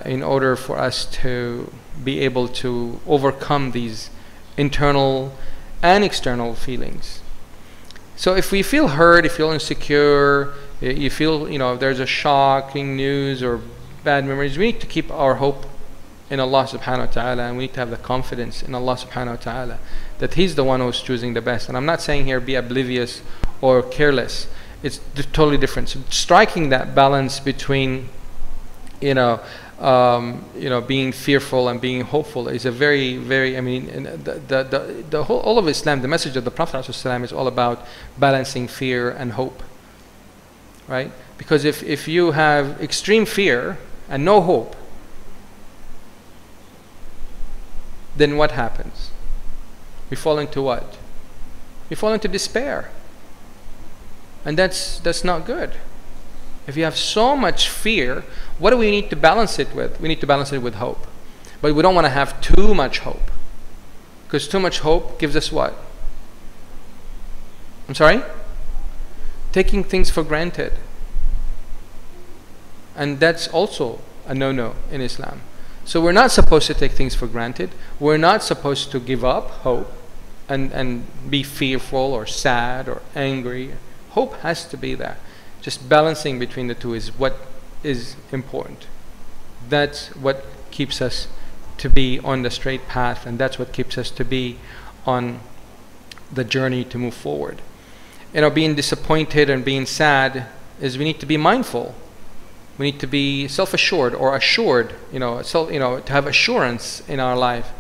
A: in order for us to be able to overcome these internal and external feelings? So if we feel hurt, if you feel insecure, you feel, there's a shocking news or bad memories, we need to keep our hope in Allah subhanahu wa ta'ala, and we need to have the confidence in Allah subhanahu wa ta'ala that He's the one who's choosing the best. And I'm not saying here be oblivious or careless. It's totally different. So striking that balance between being fearful and being hopeful is a very, very, the whole, all of Islam, the message of the Prophet ﷺ is all about balancing fear and hope, right? Because if you have extreme fear and no hope, then what happens? We fall into what? We fall into despair. And that's not good. If you have so much fear, what do we need to balance it with? We need to balance it with hope. But we don't want to have too much hope. Because too much hope gives us what? I'm sorry? Taking things for granted. And that's also a no-no in Islam. So we're not supposed to take things for granted. We're not supposed to give up hope and be fearful or sad or angry. Hope has to be there. Just balancing between the two is what is important. That's what keeps us to be on the straight path, and that's what keeps us to be on the journey to move forward. Being disappointed and being sad is we need to be mindful. We need to be self-assured or assured, to have assurance in our life.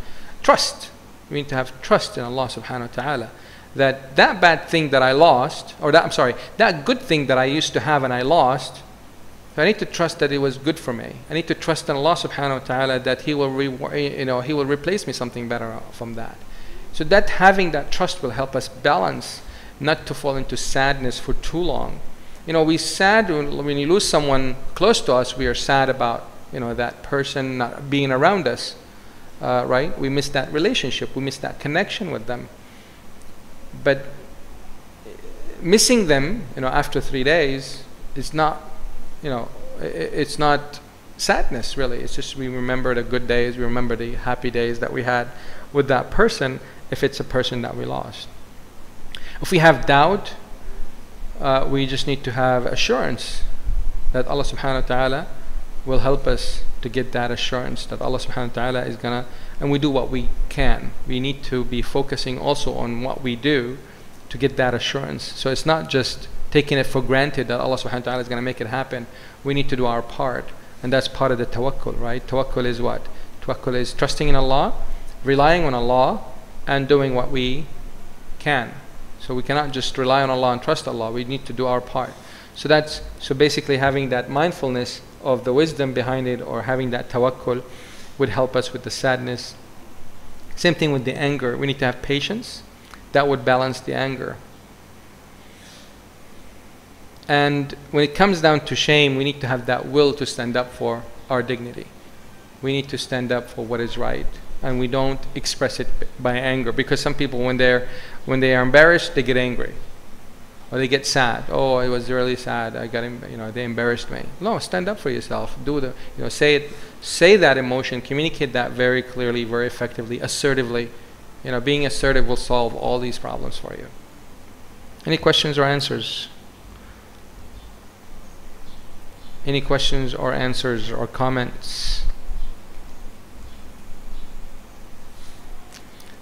A: Trust. We need to have trust in Allah subhanahu wa ta'ala. That bad thing that I lost, that good thing that I used to have and I lost, I need to trust that it was good for me. I need to trust in Allah subhanahu wa ta'ala that He will He will replace me something better from that. So that having that trust will help us balance, not to fall into sadness for too long. We sad when you lose someone close to us. We are sad about that person not being around us, right? We miss that relationship. We miss that connection with them. But missing them, after 3 days, is not, it's not sadness really. It's just we remember the good days. We remember the happy days that we had with that person. If it's a person that we lost, if we have doubt. We just need to have assurance that Allah subhanahu wa ta'ala will help us to get that assurance that Allah subhanahu wa ta'ala is gonna, and we do what we can. We need to be focusing also on what we do to get that assurance. So it's not just taking it for granted that Allah subhanahu wa ta'ala is gonna make it happen. We need to do our part, and that's part of the tawakkul, right? Tawakkul is what? Tawakkul is trusting in Allah, relying on Allah, and doing what we can. So we cannot just rely on Allah and trust Allah. We need to do our part. So basically having that mindfulness of the wisdom behind it, or having that tawakkul, would help us with the sadness. Same thing with the anger. We need to have patience. That would balance the anger. And when it comes down to shame, we need to have that will to stand up for our dignity. we need to stand up for what is right, and we don't express it by anger, because some people, when they are embarrassed, they get angry, or they get sad. Oh, it was really sad. I got him. They embarrassed me. No, stand up for yourself. Do the, say it. Say that emotion. Communicate that very clearly, very effectively, assertively. Being assertive will solve all these problems for you. Any questions or answers? Any questions or answers or comments?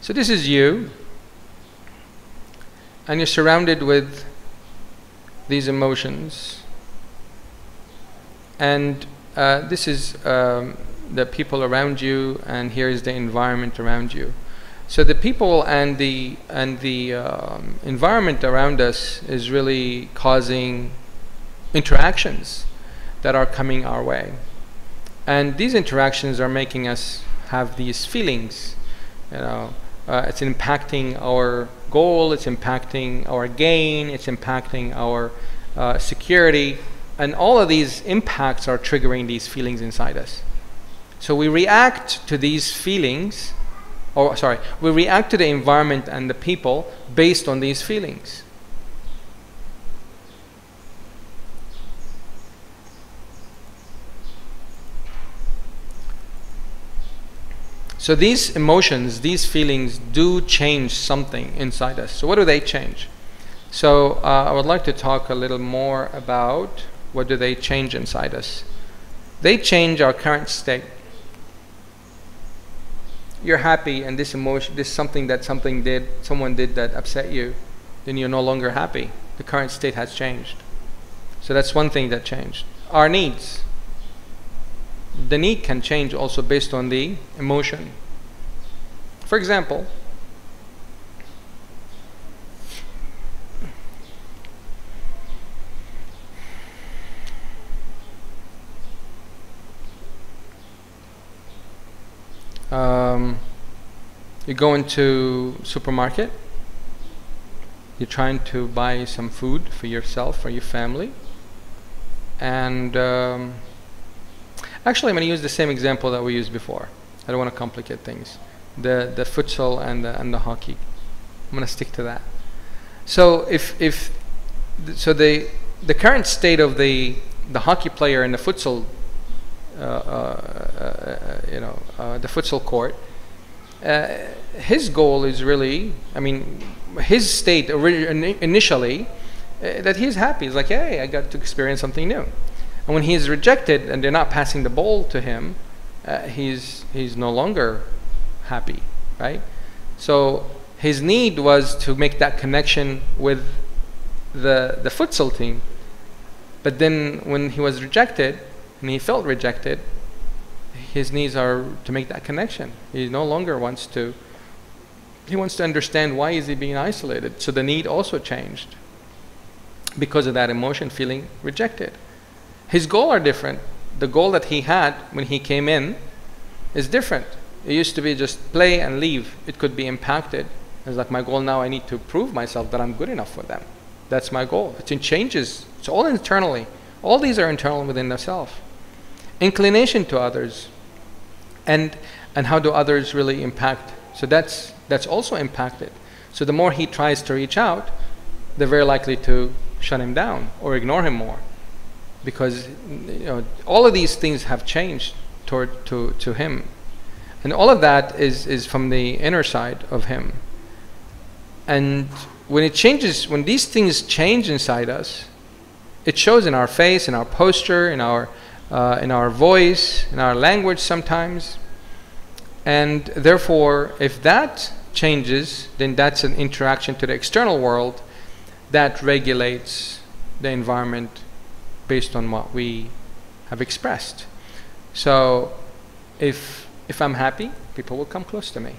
A: So this is you, and you're surrounded with these emotions, and this is the people around you, and here is the environment around you. So the people and the environment around us is really causing interactions that are coming our way, and these interactions are making us have these feelings. It's impacting our goal, it's impacting our gain, it's impacting our security, and all of these impacts are triggering these feelings inside us. So we react to these feelings, we react to the environment and the people based on these feelings. So these emotions, these feelings do change something inside us. So what do they change? So I would like to talk a little more about what do they change inside us. They change our current state. You're happy, and this emotion, someone did that upset you, then you're no longer happy. The current state has changed. So that's one thing that changed. Our needs. The need can change also based on the emotion. For example, you go into supermarket, you're trying to buy some food for yourself, for your family, and actually, I'm going to use the same example that we used before. I don't want to complicate things. The futsal and the hockey. I'm going to stick to that. So the current state of the hockey player in the futsal, the futsal court, his goal is really, his state initially, that he's happy. He's like, hey, I got to experience something new. And when he is rejected and they're not passing the ball to him, he's no longer happy, right? So his need was to make that connection with the futsal team. But then when he was rejected, and he felt rejected, his needs are to make that connection. He no longer wants to, he wants to understand why is he being isolated. So the need also changed because of that emotion, feeling rejected. His goals are different. The goal that he had when he came in is different. It used to be just play and leave. It could be impacted. It's like, my goal now, I need to prove myself that I'm good enough for them. That's my goal. It changes. It's all internally. All these are internal within the self. Inclination to others. And how do others really impact? So that's also impacted. So the more he tries to reach out, they're very likely to shut him down or ignore him more. Because all of these things have changed to him, and all of that is from the inner side of him. And when it changes, when these things change inside us, it shows in our face, in our posture, in our voice, in our language sometimes. And therefore, if that changes, then that's an interaction to the external world that regulates the environment based on what we have expressed. So if I'm happy, people will come close to me.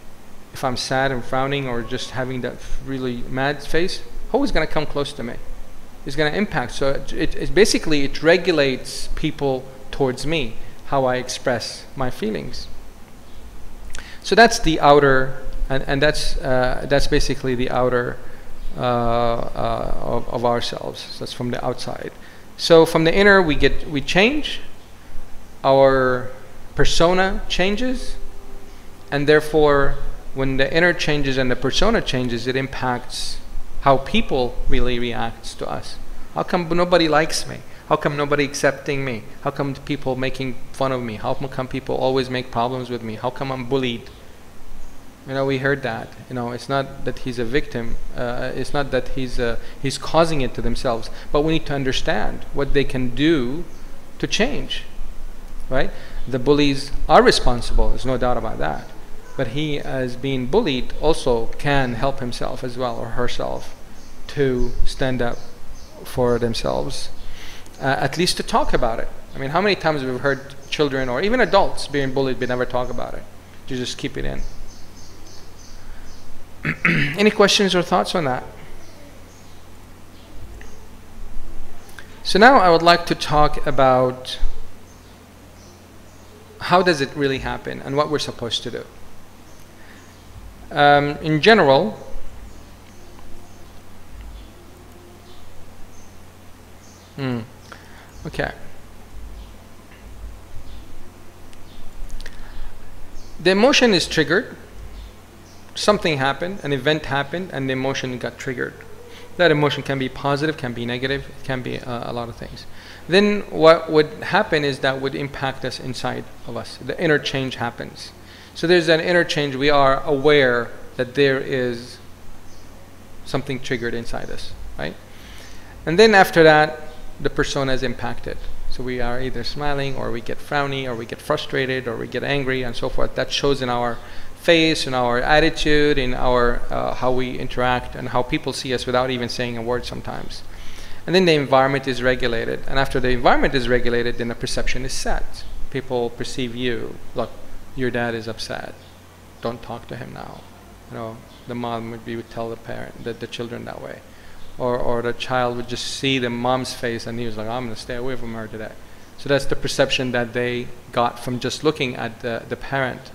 A: If I'm sad and frowning or just having that really mad face, who is going to come close to me? It's going to impact. So it basically, it regulates people towards me, how I express my feelings. So that's the outer, and that's basically the outer of ourselves. That's from the outside. So from the inner, we change. Our persona changes, and therefore when the inner changes and the persona changes, it impacts how people really react to us. How come nobody likes me? How come nobody accepting me? How come people making fun of me? How come people always make problems with me? How come I'm bullied? You know, we heard that. You know, it's not that he's a victim. It's not that he's causing it to themselves. But we need to understand what they can do to change, right? The bullies are responsible. There's no doubt about that. But he, as being bullied, also can help himself as well, or herself, to stand up for themselves. At least to talk about it. I mean, how many times we've heard children or even adults being bullied but never talk about it? You just keep it in. Any questions or thoughts on that? So now I would like to talk about how does it really happen and what we're supposed to do. In general, okay. The emotion is triggered. Something happened, an event happened, and the emotion got triggered. That emotion can be positive, can be negative, it can be a lot of things. Then what would happen is that would impact us inside of us. The interchange happens. So there's an interchange. We are aware that there is something triggered inside us, right? And then after that, the persona is impacted. So we are either smiling, or we get frowny, or we get frustrated, or we get angry, and so forth. That shows in our face, in our attitude, in our how we interact, and how people see us without even saying a word sometimes. And then the environment is regulated. And after the environment is regulated, then the perception is set. People perceive you. Look, your dad is upset. Don't talk to him now. You know, the mom would tell the parent, the children that way. Or the child would just see the mom's face and he was like, I'm going to stay away from her today. So that's the perception that they got from just looking at the parent.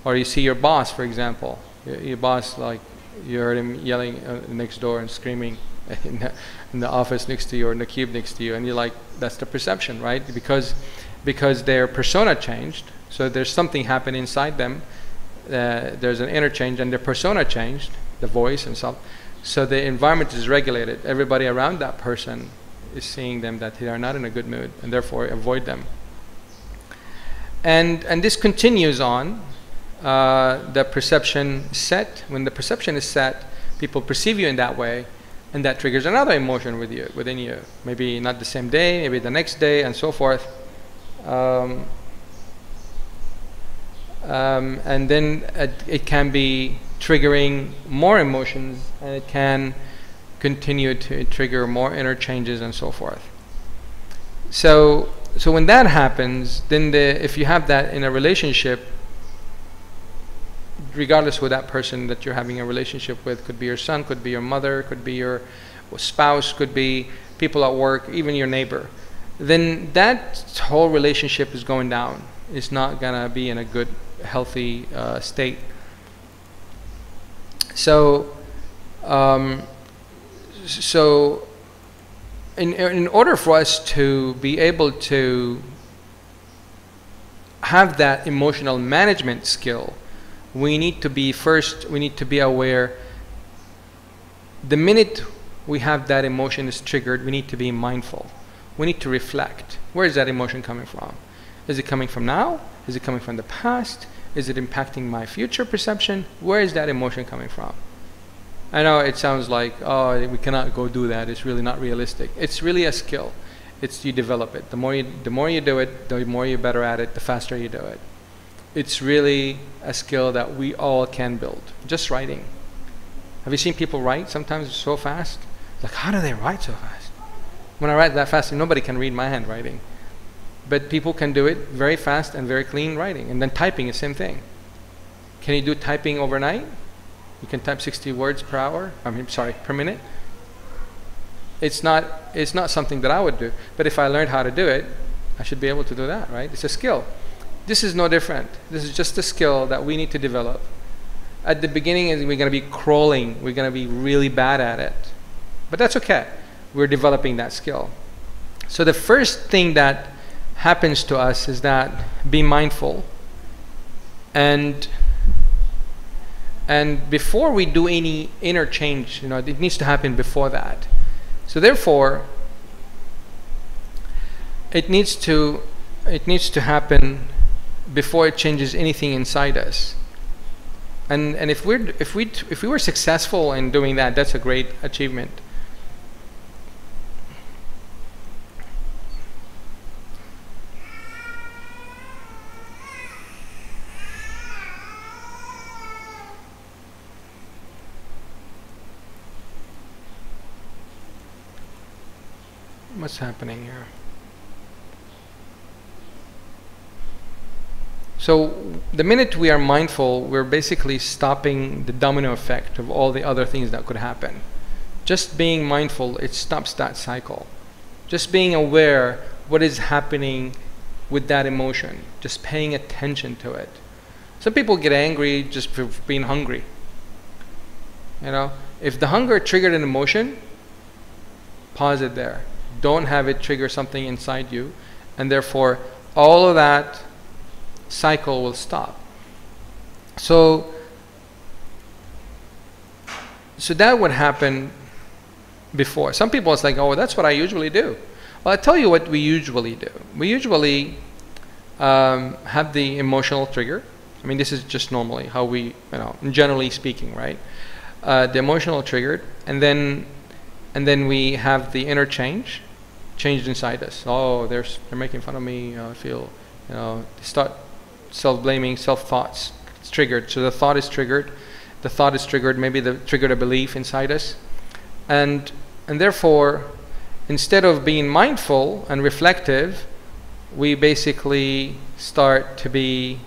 A: Or you see your boss, for example. Your boss, like, you heard him yelling next door and screaming in the office next to you or in the cube next to you, and you're like, that's the perception, right? Because their persona changed. So there's something happened inside them. There's an interchange, and their persona changed, the voice and stuff. So the environment is regulated. Everybody around that person is seeing them that they are not in a good mood, and therefore avoid them. And this continues on. The perception set. When the perception is set, people perceive you in that way, and that triggers another emotion within you. Maybe not the same day, maybe the next day, and so forth. And then it can be triggering more emotions, and it can continue to trigger more interchanges and so forth. So when that happens, then if you have that in a relationship, regardless who that person that you're having a relationship with, could be your son, could be your mother, could be your spouse, could be people at work, even your neighbor, then that whole relationship is going down. It's not going to be in a good, healthy state. So in order for us to be able to have that emotional management skill, we need to be aware. The minute we have that emotion is triggered, we need to be mindful. We need to reflect. Where is that emotion coming from? Is it coming from now? Is it coming from the past? Is it impacting my future perception? Where is that emotion coming from? I know it sounds like, oh, we cannot go do that. It's really not realistic. It's really a skill. It's you develop it. The more you do it, the more you're better at it, the faster you do it. It's really a skill that we all can build. Just writing. Have you seen people write? Sometimes it's so fast. Like, how do they write so fast? When I write that fast, nobody can read my handwriting. But people can do it very fast and very clean writing. And then typing is the same thing. Can you do typing overnight? You can type 60 words per hour. Per minute. It's not something that I would do. But if I learned how to do it, I should be able to do that, right? It's a skill. This is no different. This is just a skill that we need to develop. At the beginning, we're going to be crawling. We're going to be really bad at it. But that's okay. We're developing that skill. So the first thing that happens to us is that be mindful, and before we do any inner change, it needs to happen before that. So therefore, it needs to happen before it changes anything inside us. And if we were successful in doing that, that's a great achievement. What's happening here? So the minute we are mindful, we're basically stopping the domino effect of all the other things that could happen. Just being mindful, it stops that cycle. Just being aware what is happening with that emotion, just paying attention to it. Some people get angry just for being hungry. If the hunger triggered an emotion, pause it there. Don't have it trigger something inside you, and therefore all of that cycle will stop. So that would happen before. Some people, it's like, oh, that's what I usually do. Well, I'll tell you what we usually do. We usually have the emotional trigger. I mean, this is just normally how we, generally speaking, right? The emotional triggered, and then we have the inner change changed inside us. Oh, they're making fun of me. I feel, start self-blaming, self-thoughts. It's triggered. So the thought is triggered. The thought is triggered. Maybe triggered a belief inside us, and therefore, instead of being mindful and reflective, we basically start to be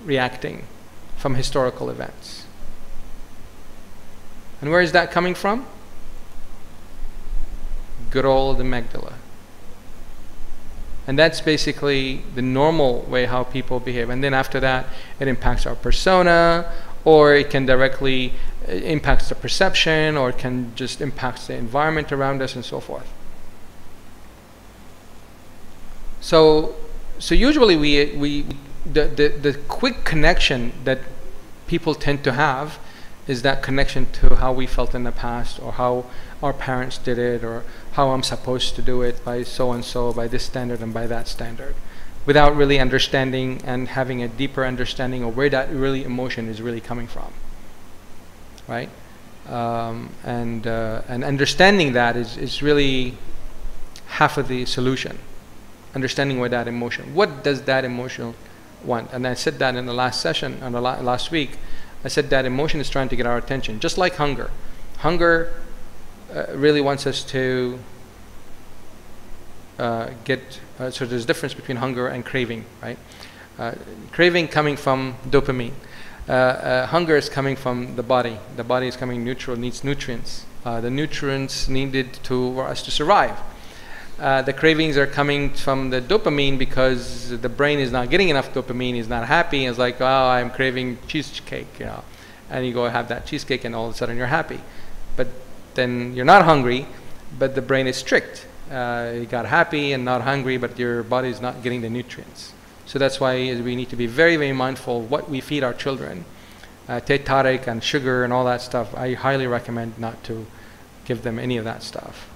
A: reacting from historical events. And where is that coming from? Good old amygdala. And that's basically the normal way how people behave. And then after that, it impacts our persona, or it can directly impact the perception, or it can just impact the environment around us and so forth. So usually the quick connection that people tend to have is that connection to how we felt in the past, or how our parents did it, or how I'm supposed to do it by so and so, by this standard and by that standard, without really understanding and having a deeper understanding of where that really emotion is really coming from, right? And understanding that is really half of the solution. Understanding where that emotion, what does that emotion want? And I said that in the last session, on the last week. I said that emotion is trying to get our attention, just like hunger. Hunger really wants us to so there's a difference between hunger and craving, right? Craving coming from dopamine. Hunger is coming from the body. The body is coming neutral, needs nutrients. The nutrients needed for us to survive. The cravings are coming from the dopamine because the brain is not getting enough dopamine, is not happy, and it's like, oh, I'm craving cheesecake, and you go have that cheesecake and all of a sudden you're happy. But then you're not hungry, but the brain is strict. You got happy and not hungry, but your body is not getting the nutrients. So that's why we need to be very, very mindful of what we feed our children. Tariq and sugar and all that stuff, I highly recommend not to give them any of that stuff,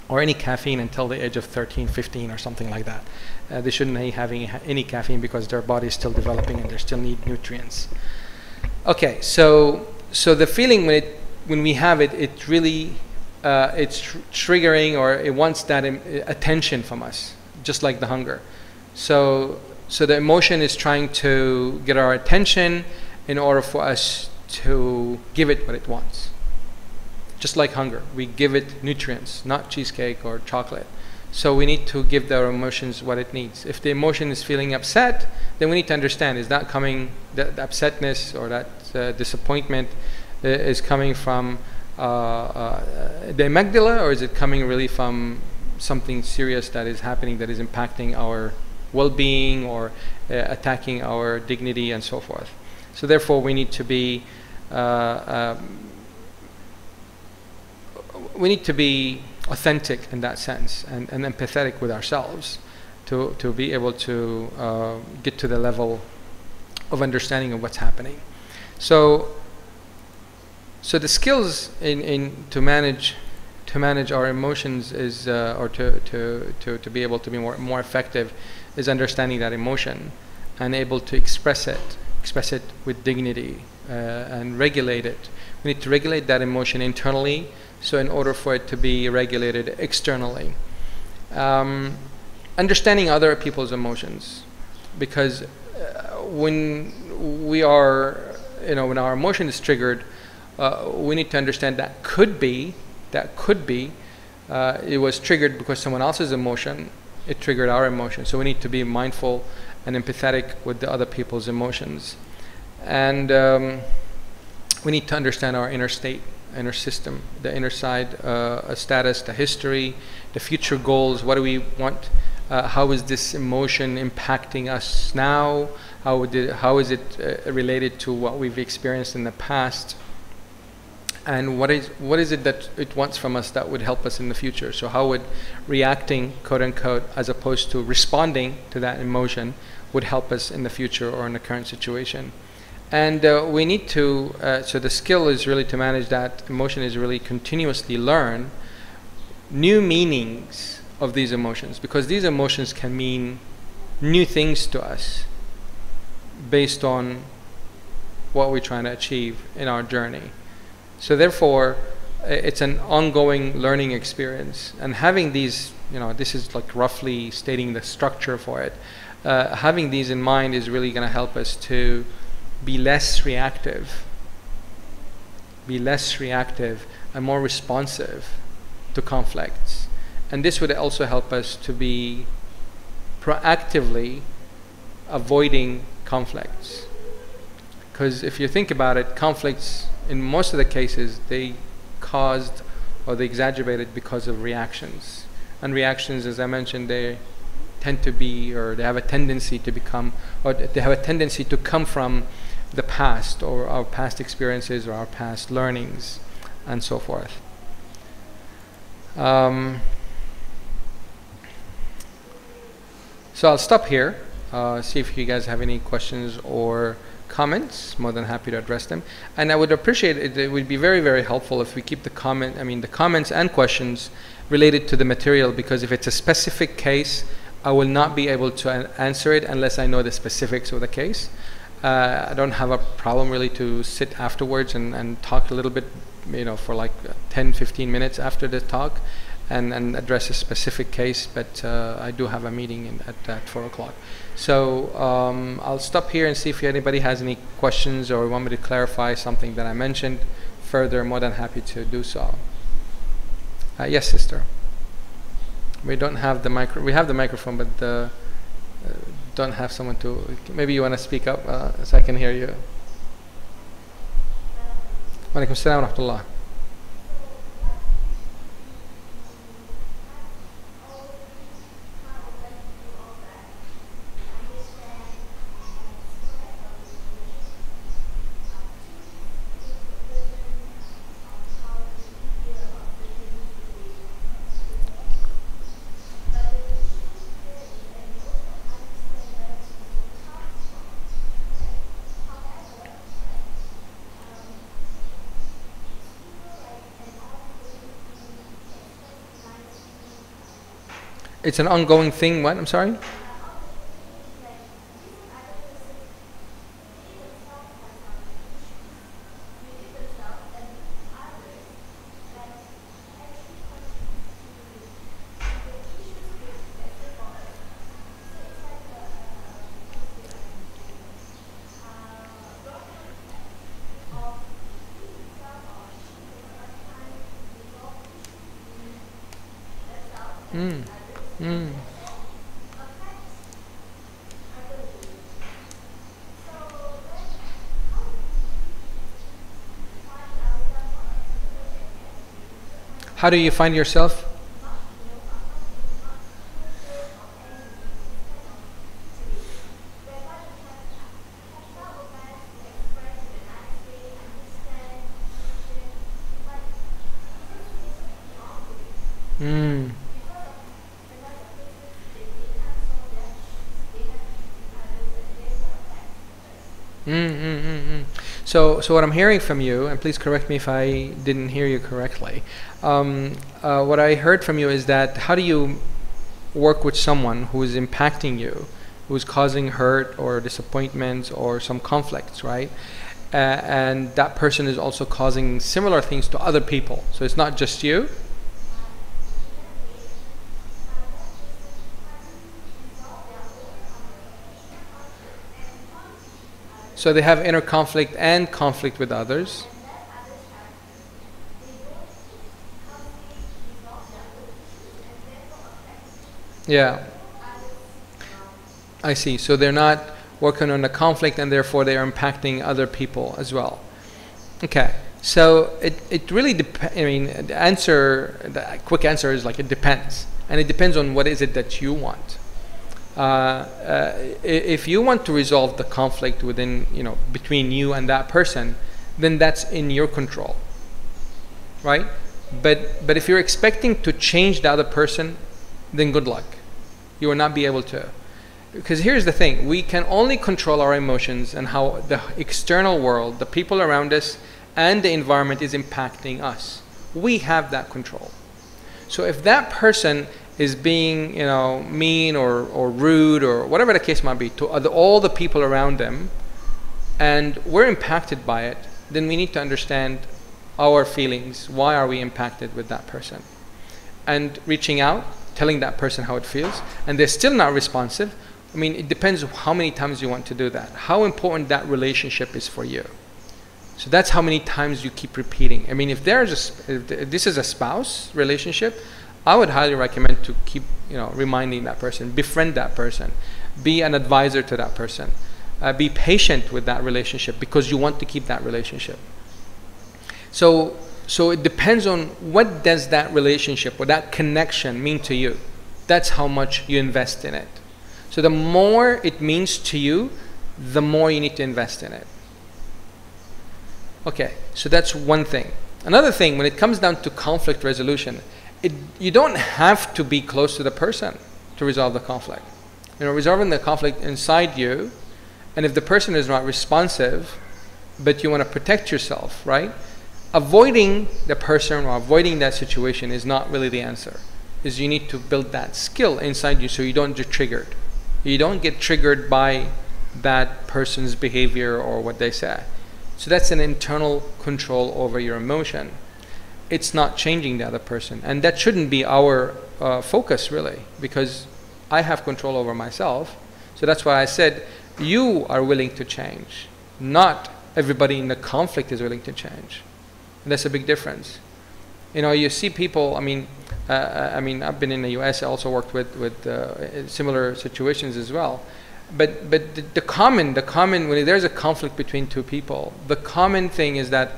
A: or any caffeine until the age of 13, 15 or something like that. They shouldn't be having any caffeine because their body is still developing and they still need nutrients. Okay, so the feeling when we have it, it really it's triggering, or it wants that attention from us, just like the hunger. So the emotion is trying to get our attention in order for us to give it what it wants. Just like hunger, we give it nutrients, not cheesecake or chocolate. So we need to give our emotions what it needs. If the emotion is feeling upset, then we need to understand, is that coming, the upsetness or that disappointment is coming from the amygdala, or is it coming really from something serious that is happening, that is impacting our well-being or attacking our dignity and so forth. So therefore we need to be authentic in that sense, and empathetic with ourselves, to be able to get to the level of understanding of what's happening. So the skills in to manage our emotions is or to be able to be more effective is understanding that emotion and able to express it with dignity and regulate it. We need to regulate that emotion internally, so in order for it to be regulated externally. Understanding other people's emotions, because when we are, when our emotion is triggered, we need to understand that could be it was triggered because someone else's emotion, it triggered our emotion. So we need to be mindful and empathetic with the other people's emotions. And we need to understand our inner state, inner system, the inner side, status, the history, the future goals. What do we want? How is this emotion impacting us now? How is it related to what we've experienced in the past? And what is it that it wants from us that would help us in the future? So how would reacting, quote unquote, as opposed to responding to that emotion, would help us in the future or in the current situation? And we need to, so the skill is really to manage that emotion, is really continuously learn new meanings of these emotions, because these emotions can mean new things to us based on what we're trying to achieve in our journey. So therefore, it's an ongoing learning experience. And having these, this is like roughly stating the structure for it. Having these in mind is really going to help us to be less reactive and more responsive to conflicts. And this would also help us to be proactively avoiding conflicts. Because if you think about it, conflicts, in most of the cases, they caused or they exaggerated because of reactions. And reactions, as I mentioned, they tend to be, or they have a tendency to become, or they have a tendency to come from the past, or our past experiences, or our past learnings, and so forth. So I'll stop here, see if you guys have any questions or comments. More than happy to address them. And I would appreciate it, it would be very, very helpful if we keep the comments and questions related to the material, because if it's a specific case, I will not be able to answer it unless I know the specifics of the case. I don't have a problem really to sit afterwards and talk a little bit, for like 10-15 minutes after the talk and address a specific case, but I do have a meeting at 4 o'clock. So I'll stop here and see if anybody has any questions or want me to clarify something that I mentioned further. More than happy to do so. Yes, sister. We don't have the we have the microphone, but don't have someone to. Maybe you want to speak up so I can hear you. Wa alaikum assalam wa rahmatullah. It's an ongoing thing. What? I'm sorry? How do you find yourself? So what I'm hearing from you, and please correct me if I didn't hear you correctly, what I heard from you is that how do you work with someone who is impacting you, who is causing hurt or disappointments or some conflicts, right? And that person is also causing similar things to other people. So it's not just you. So they have inner conflict and conflict with others. Yeah. I see. So they're not working on the conflict and therefore they are impacting other people as well. Okay. So it really depends. I mean, the quick answer is like it depends. And it depends on what is it that you want. If you want to resolve the conflict within, between you and that person, then that's in your control, right? But if you're expecting to change the other person, then good luck. You will not be able to. Because here's the thing, we can only control our emotions and how the external world, the people around us, and the environment is impacting us. We have that control. So if that person is being, mean or rude or whatever the case might be to all the people around them, and we're impacted by it, then we need to understand our feelings. Why are we impacted with that person? And reaching out, telling that person how it feels, and they're still not responsive. I mean, it depends on how many times you want to do that, how important that relationship is for you. So that's how many times you keep repeating. I mean, if this is a spouse relationship, I would highly recommend to keep, reminding that person, befriend that person, be an advisor to that person, be patient with that relationship because you want to keep that relationship. So it depends on what does that relationship or that connection mean to you. That's how much you invest in it. So the more it means to you, the more you need to invest in it. Okay, so that's one thing. Another thing, when it comes down to conflict resolution, you don't have to be close to the person to resolve the conflict. Resolving the conflict inside you, and if the person is not responsive, but you want to protect yourself, right? Avoiding the person or avoiding that situation is not really the answer. Is you need to build that skill inside you so you don't get triggered. You don't get triggered by that person's behavior or what they say. So that's an internal control over your emotion. It's not changing the other person, and that shouldn't be our focus really, because I have control over myself. So that's why I said you are willing to change, not everybody in the conflict is willing to change. And that's a big difference. You see people, I've been in the US, I also worked with similar situations as well. But the common, when there's a conflict between two people, the common thing is that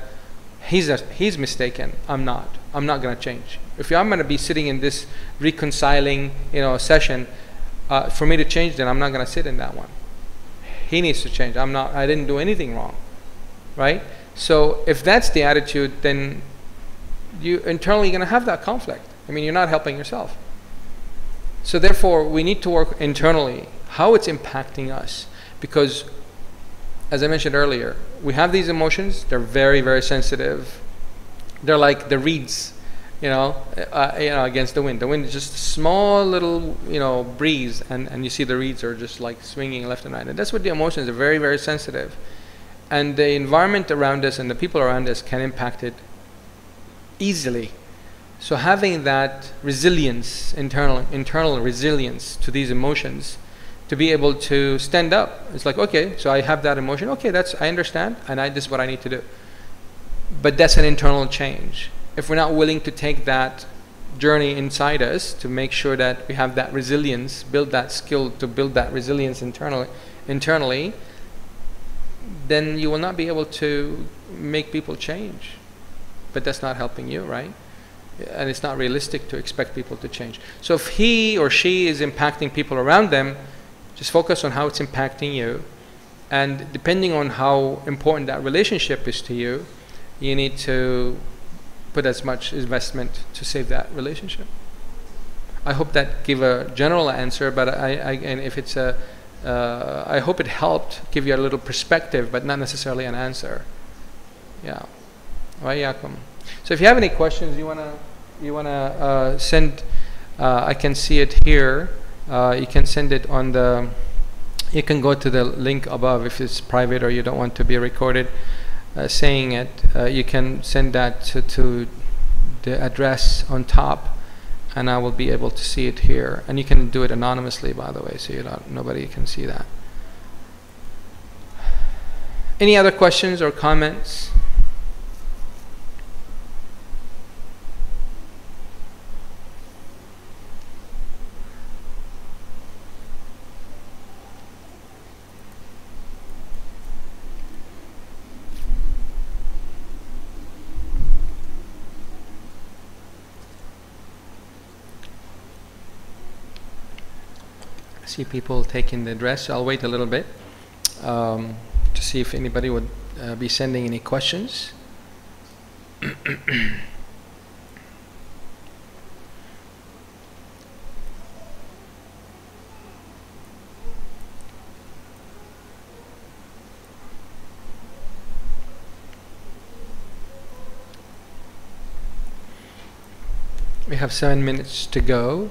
A: he's mistaken, I'm not going to change. If I'm going to be sitting in this reconciling, session, for me to change, then I'm not going to sit in that one. He needs to change. I didn't do anything wrong, right? So if that's the attitude, then you internally going to have that conflict. You're not helping yourself. So therefore, we need to work internally, how it's impacting us. Because, as I mentioned earlier, we have these emotions, they're very, very sensitive. They're like the reeds, against the wind. The wind is just a small little, breeze, and you see the reeds are just like swinging left and right. And that's what the emotions are, very, very sensitive. And the environment around us and the people around us can impact it easily. So having that resilience, internal resilience to these emotions, to be able to stand up. It's like, okay, so I have that emotion. Okay, I understand, and this is what I need to do. But that's an internal change. If we're not willing to take that journey inside us to make sure that we have that resilience, build that skill to build that resilience internally, then you will not be able to make people change. But that's not helping you, right? And it's not realistic to expect people to change. So if he or she is impacting people around them, just focus on how it's impacting you. And depending on how important that relationship is to you, you need to put as much investment to save that relationship. I hope that gave a general answer, but I hope it helped give you a little perspective, but not necessarily an answer. Yeah. وإياكم. So if you have any questions you wanna send, I can see it here. You can send it on the. You can go to the link above if it's private or you don't want to be recorded saying it. You can send that to the address on top, and I will be able to see it here. And you can do it anonymously, by the way, so nobody can see that. Any other questions or comments? See people taking the address. I'll wait a little bit to see if anybody would be sending any questions. We have 7 minutes to go,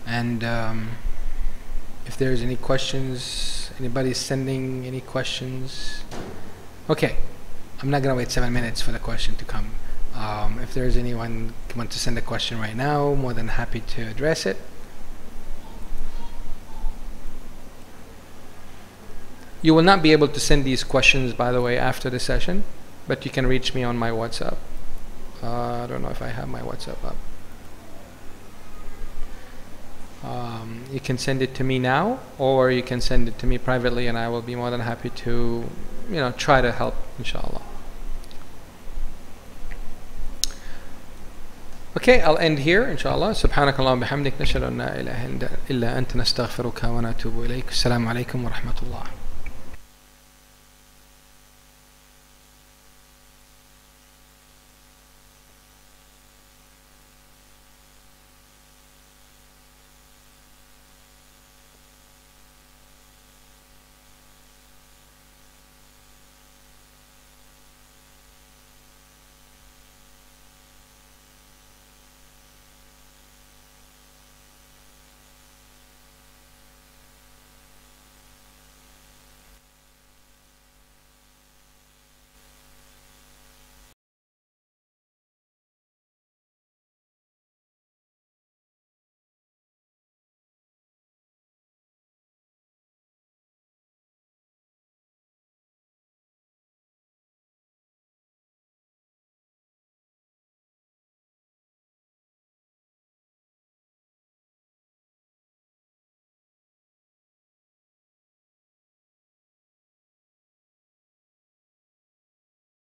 A: and if there's any questions, anybody sending any questions? Okay, I'm not gonna wait 7 minutes for the question to come. If there's anyone who wants to send a question right now, more than happy to address it. You will not be able to send these questions, by the way, after the session, but you can reach me on my WhatsApp. I don't know if I have my WhatsApp up. You can send it to me now, or you can send it to me privately, and I will be more than happy to, try to help, inshallah. Okay, I'll end here, inshallah. Subhanakallahumma bihamdik, nashhadu an la ilaha illa anta, nastaghfiruka wa natubu ilayk. Assalamu alaikum wa rahmatullah.